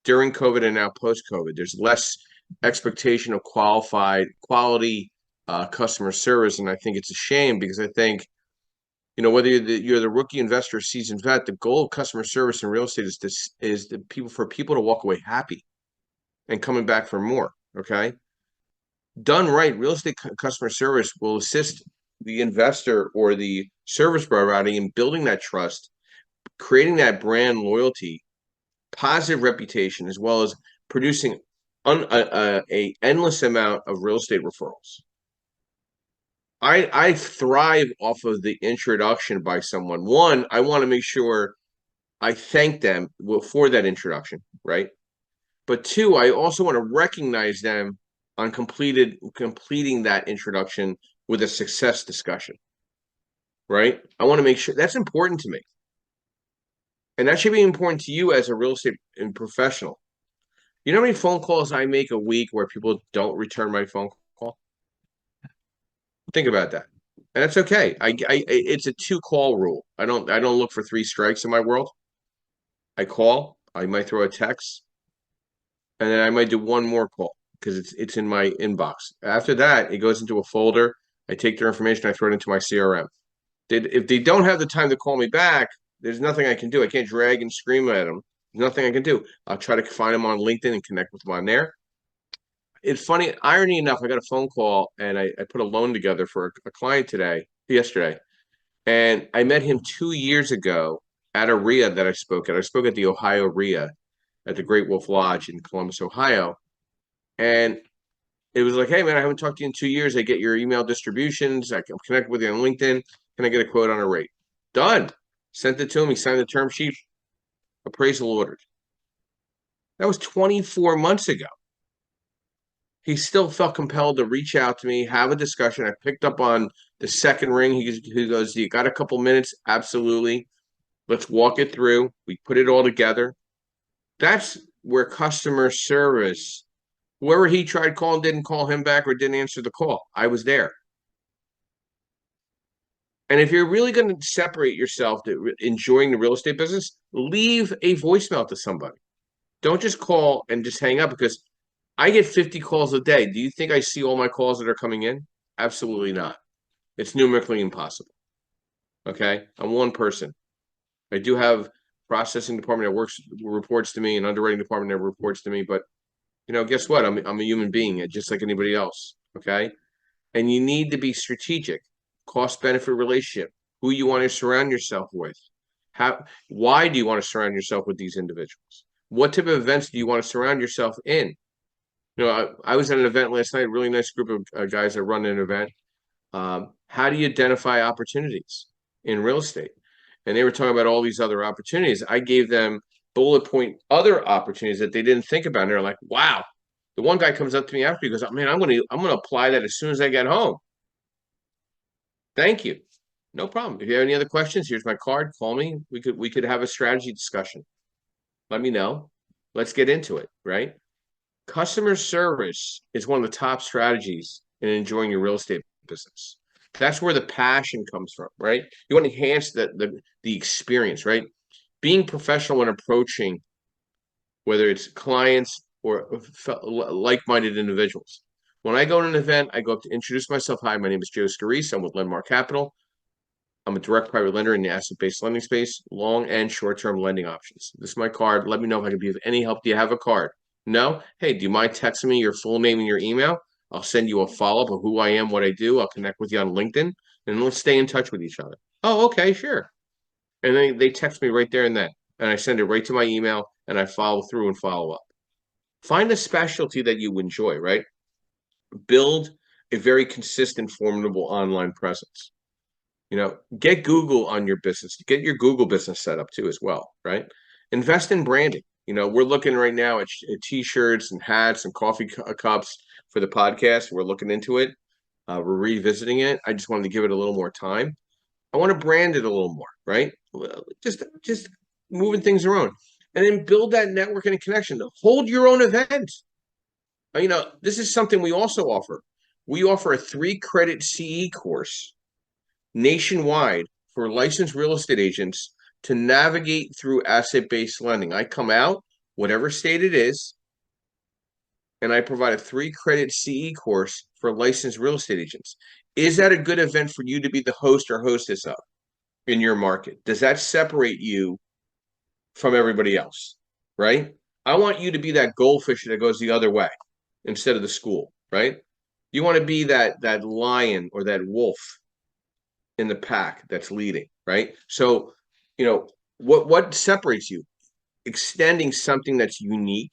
Speaker 1: during COVID and now post-COVID. There's less expectation of quality customer service, and I think it's a shame because I think whether you're the rookie investor or seasoned vet, the goal of customer service in real estate is for people to walk away happy and coming back for more. Okay, done right, real estate customer service will assist the investor or the service provider in building that trust, creating that brand loyalty, positive reputation, as well as producing a endless amount of real estate referrals. I thrive off of the introduction by someone. One, I want to make sure I thank them for that introduction, right? But 2, I also want to recognize them on completing that introduction with a success discussion, right? I want to make sure that's important to me. And that should be important to you as a real estate professional. You know how many phone calls I make a week where people don't return my phone call? Think about that. And that's okay. It's a 2-call rule. I don't look for 3 strikes in my world. I call, I might throw a text, and then I might do one more call because it's in my inbox. After that, it goes into a folder. I take their information, I throw it into my CRM. If they don't have the time to call me back, there's nothing I can do. I can't drag and scream at them. There's nothing I can do. I'll try to find them on LinkedIn and connect with them on there. It's funny, irony enough, I got a phone call and I put a loan together for a client yesterday. And I met him 2 years ago at a RIA that I spoke at. I spoke at the Ohio RIA at the Great Wolf Lodge in Columbus, Ohio. And it was like, hey, man, I haven't talked to you in 2 years. I get your email distributions. I can connect with you on LinkedIn. Can I get a quote on a rate? Done. Sent it to him. He signed the term sheet. Appraisal ordered. That was 24 months ago. He still felt compelled to reach out to me, have a discussion. I picked up on the second ring. He goes, you got a couple minutes? Absolutely. Let's walk it through. We put it all together. That's where customer service, whoever he tried calling didn't call him back or didn't answer the call. I was there. And if you're really going to separate yourself to enjoying the real estate business, leave a voicemail to somebody. Don't just call and just hang up, because I get 50 calls a day. Do you think I see all my calls that are coming in? Absolutely not. It's numerically impossible. Okay? I'm one person. I do have processing department that reports to me, and underwriting department that reports to me, but guess what? I'm a human being just like anybody else. Okay? And you need to be strategic. Cost benefit relationship. Who you want to surround yourself with. Why do you want to surround yourself with these individuals? What type of events do you want to surround yourself in? I was at an event last night, a really nice group of guys that run an event. How do you identify opportunities in real estate? And they were talking about all these other opportunities. I gave them bullet point other opportunities that they didn't think about. And they're like, wow. The one guy comes up to me after, he goes, man, I'm gonna apply that as soon as I get home. Thank you. No problem. If you have any other questions, here's my card. Call me. We could have a strategy discussion. Let me know. Let's get into it, right? Customer service is one of the top strategies in enjoying your real estate business. That's where the passion comes from, right? You want to enhance the experience, right? Being professional when approaching, whether it's clients or like-minded individuals. When I go to an event, I go up to introduce myself. Hi, my name is Joe Scarice. I'm with Lendmark Capital. I'm a direct private lender in the asset-based lending space, long and short-term lending options. This is my card. Let me know if I can be of any help. Do you have a card? No? Hey, do you mind texting me your full name and your email? I'll send you a follow-up of who I am, what I do. I'll connect with you on LinkedIn, and let's stay in touch with each other. Oh, okay, sure. And they text me right there and then, and I send it right to my email, and I follow through and follow up. Find a specialty that you enjoy, right? Build a very consistent, formidable online presence. Get Google on your business. Get your Google business set up too as well, right? Invest in branding. We're looking right now at T-shirts and hats and coffee cups for the podcast. We're looking into it. We're revisiting it. I just wanted to give it a little more time. I want to brand it a little more, right? Just moving things around, and then build that network and connection. Hold your own event. This is something we also offer. We offer a 3-credit CE course nationwide for licensed real estate agents to navigate through asset-based lending. I come out, whatever state it is, and I provide a 3-credit CE course for licensed real estate agents. Is that a good event for you to be the host or hostess of in your market? Does that separate you from everybody else? Right? I want you to be that goldfish that goes the other way instead of the school, right? You want to be that lion or that wolf in the pack that's leading, right? So, what separates you? Extending something that's unique,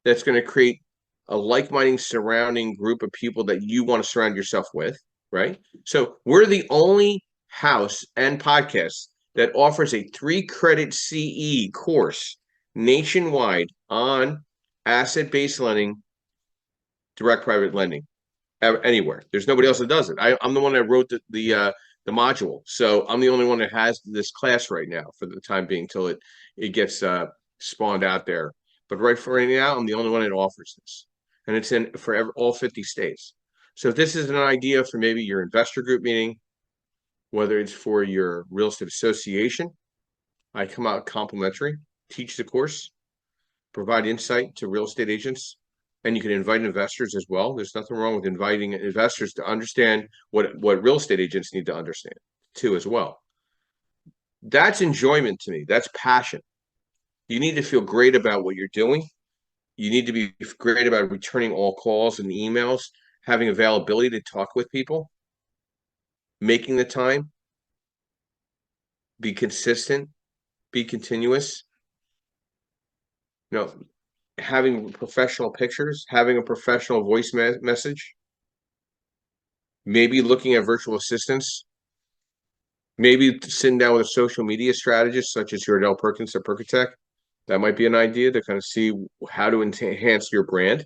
Speaker 1: that's going to create a like-minded surrounding group of people that you want to surround yourself with, right? So we're the only house and podcast that offers a 3-credit CE course nationwide on asset-based lending, direct private lending, anywhere. There's nobody else that does it. I'm the one that wrote the module, so I'm the only one that has this class right now for the time being till it gets spawned out there. But right now, I'm the only one that offers this, and it's in for all 50 states. So if this is an idea for maybe your investor group meeting, whether it's for your real estate association, I come out complimentary, teach the course, provide insight to real estate agents, and you can invite investors as well. There's nothing wrong with inviting investors to understand what real estate agents need to understand too as well. That's enjoyment to me. That's passion. You need to feel great about what you're doing. You need to be great about returning all calls and emails, having availability to talk with people, making the time, be consistent, be continuous. Having professional pictures, having a professional voice message, maybe looking at virtual assistants, maybe sitting down with a social media strategist such as your Adele Perkins at Perkatech. That might be an idea to kind of see how to enhance your brand.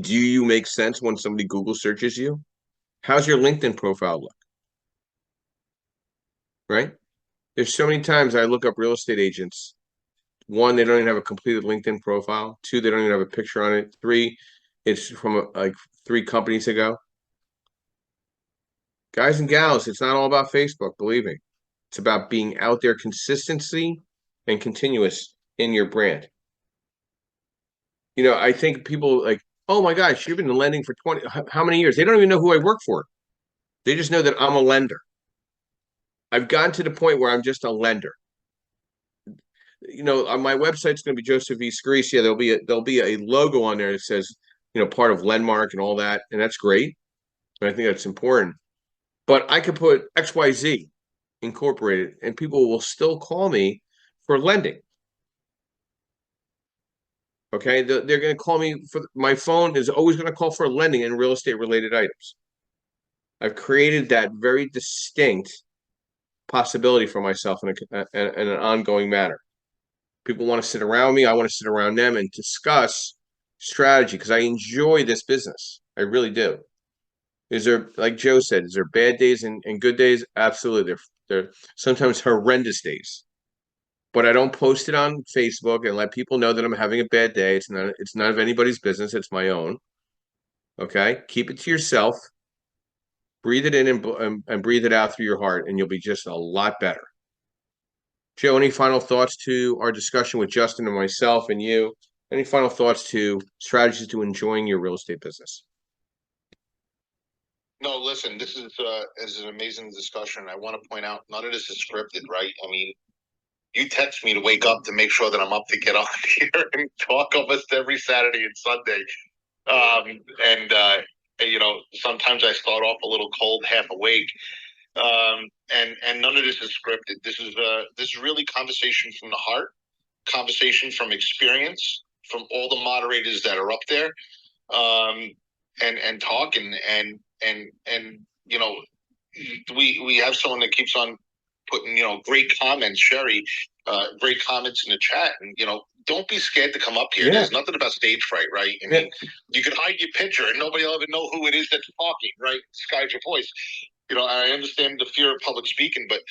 Speaker 1: Do you make sense when somebody Google searches you? How's your LinkedIn profile look? Right? There's so many times I look up real estate agents. 1, they don't even have a completed LinkedIn profile. 2, they don't even have a picture on it. 3, it's from like 3 companies ago. Guys and gals, it's not all about Facebook, believe me. It's about being out there, consistency and continuous in your brand. I think people like, oh my gosh, you've been lending for 20, how many years? They don't even know who I work for. They just know that I'm a lender. I've gotten to the point where I'm just a lender. On my website's going to be Joseph V. Scarice. Yeah, there'll be a logo on there that says, part of Lendmark and all that, and that's great. And I think that's important. But I could put XYZ Incorporated, and people will still call me for lending. Okay, they're going to call me for my phone is always going to call for lending and real estate related items. I've created that very distinct possibility for myself in an ongoing manner. People want to sit around me. I want to sit around them and discuss strategy because I enjoy this business. I really do. Is there, like Joe said, is there bad days and good days? Absolutely. They're sometimes horrendous days. But I don't post it on Facebook and let people know that I'm having a bad day. It's none of anybody's business. It's my own. Okay? Keep it to yourself. Breathe it in and breathe it out through your heart, and you'll be just a lot better. Joe, any final thoughts to our discussion with Justin and myself and you? Any final thoughts to strategies to enjoying your real estate business?
Speaker 2: No, listen, this is an amazing discussion. I want to point out none of this is scripted, right? I mean, you text me to wake up to make sure that I'm up to get on here and talk almost every Saturday and Sunday. Sometimes I start off a little cold, half awake. And none of this is scripted. This is really conversation from the heart, conversation from experience, from all the moderators that are up there, and talking and we have someone that keeps on putting great comments, Sherry, great comments in the chat, and don't be scared to come up here. Yeah. There's nothing about stage fright, right? I mean, you can hide your picture and nobody will ever know who it is that's talking, right? Sky's your voice. I understand the fear of public speaking, but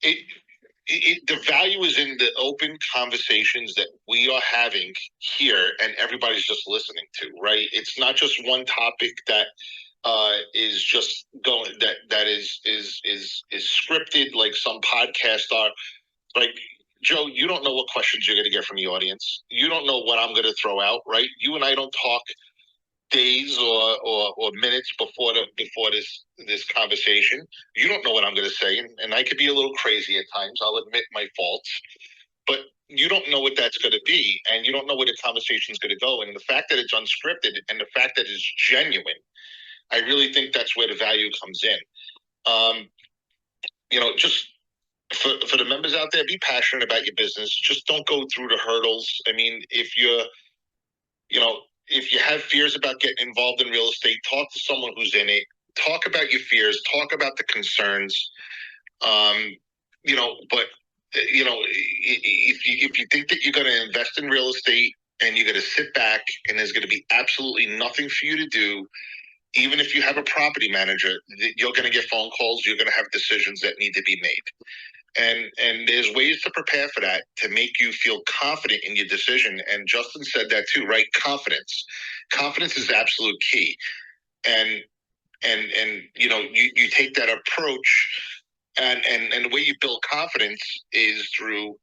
Speaker 2: the value is in the open conversations that we are having here, and everybody's just listening to. Right? It's not just one topic that is just going that is scripted like some podcasts are. Like, Joe, you don't know what questions you're going to get from the audience. You don't know what I'm going to throw out. Right? You and I don't talk days or minutes before this conversation. You don't know what I'm going to say, and I could be a little crazy at times. I'll admit my faults, but you don't know what that's going to be, and you don't know where the conversation is going to go. And the fact that it's unscripted and the fact that it's genuine, I really think that's where the value comes in. Just for the members out there, be passionate about your business. Just don't go through the hurdles. I mean, if you have fears about getting involved in real estate, talk to someone who's in it. Talk about your fears. Talk about the concerns. But if you think that you're going to invest in real estate and you're going to sit back and there's going to be absolutely nothing for you to do, even if you have a property manager, you're going to get phone calls. You're going to have decisions that need to be made. And there's ways to prepare for that to make you feel confident in your decision. And Justin said that too, right? Confidence is absolute key. And you take that approach, and the way you build confidence is through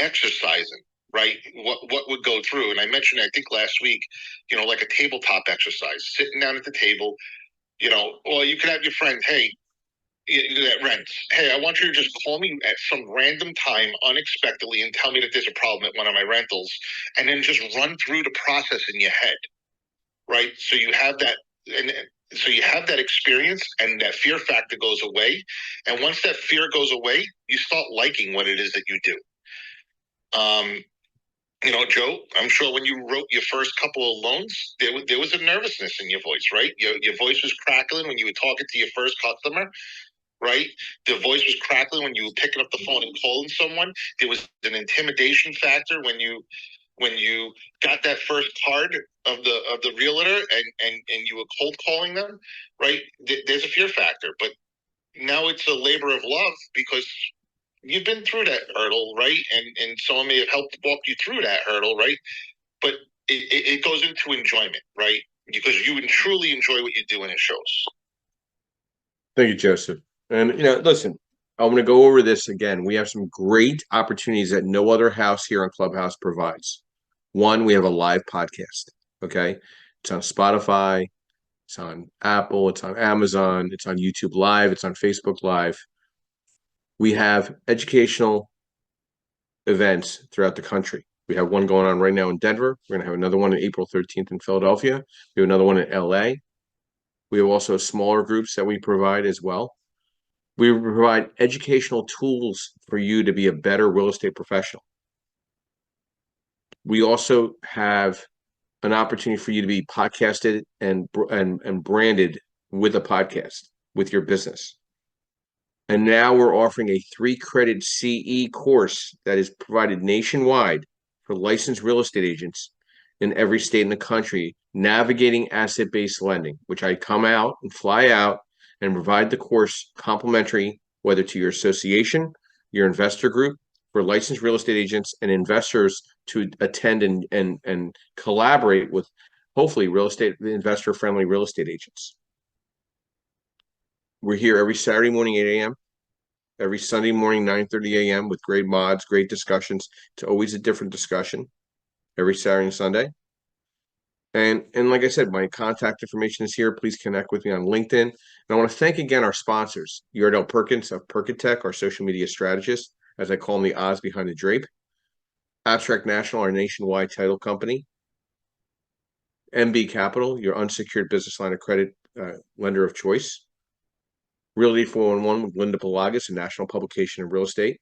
Speaker 2: exercising, right? What would go through, and I mentioned, I think last week, like a tabletop exercise, sitting down at the table, or you could have your friend, hey, that rents. Hey, I want you to just call me at some random time unexpectedly and tell me that there's a problem at one of my rentals, and then just run through the process in your head, right? So you have that, and so you have that experience, and that fear factor goes away. And once that fear goes away, you start liking what it is that you do. Joe, I'm sure when you wrote your first couple of loans, there was a nervousness in your voice, right? Your voice was crackling when you were talking to your first customer, right? The voice was crackling when you were picking up the phone and calling someone. There was an intimidation factor when you got that first card of the realtor and you were cold calling them, right? There's a fear factor, but now it's a labor of love because you've been through that hurdle, right? And someone may have helped walk you through that hurdle, right? But it goes into enjoyment, right? Because you truly enjoy what you do, and it shows.
Speaker 1: Thank you, Joseph. And listen, I'm going to go over this again. We have some great opportunities that no other house here on Clubhouse provides. One, we have a live podcast. Okay, it's on Spotify, it's on Apple, it's on Amazon, it's on YouTube Live, it's on Facebook Live. We have educational events throughout the country. We have one going on right now in Denver. We're going to have another one on April 13th in Philadelphia. We have another one in LA. We have also smaller groups that we provide as well. We provide educational tools for you to be a better real estate professional. We also have an opportunity for you to be podcasted and branded with a podcast with your business. And now we're offering a 3-credit CE course that is provided nationwide for licensed real estate agents in every state in the country, navigating asset-based lending, which I come out and fly out and provide the course complimentary, whether to your association, your investor group, for licensed real estate agents and investors to attend and collaborate with, hopefully, investor-friendly real estate agents. We're here every Saturday morning, 8 a.m., every Sunday morning, 9:30 a.m. with great mods, great discussions. It's always a different discussion every Saturday and Sunday. And like I said, my contact information is here. Please connect with me on LinkedIn. And I want to thank again our sponsors, Yardell Perkins of Perkintech, our social media strategist, as I call him, the Oz behind the drape. Abstract National, our nationwide title company. MB Capital, your unsecured business line of credit lender of choice. Realty 411 with Linda Pelagas, a national publication in real estate.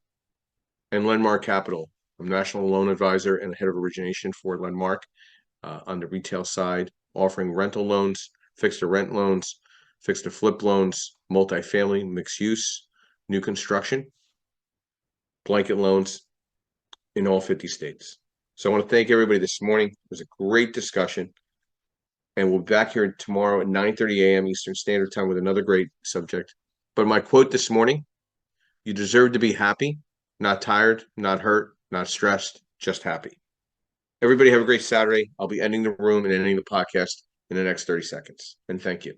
Speaker 1: And Lenmark Capital, I'm national loan advisor and head of origination for Lenmark on the retail side, offering rental loans, fixed-to-rent loans, fixed-to-flip loans, multifamily, mixed use, new construction, blanket loans in all 50 states. So I want to thank everybody this morning. It was a great discussion. and we'll be back here tomorrow at 9:30 a.m. Eastern Standard Time with another great subject. But my quote this morning: you deserve to be happy, not tired, not hurt, not stressed, just happy. Everybody have a great Saturday. I'll be ending the room and ending the podcast in the next 30 seconds. And thank you.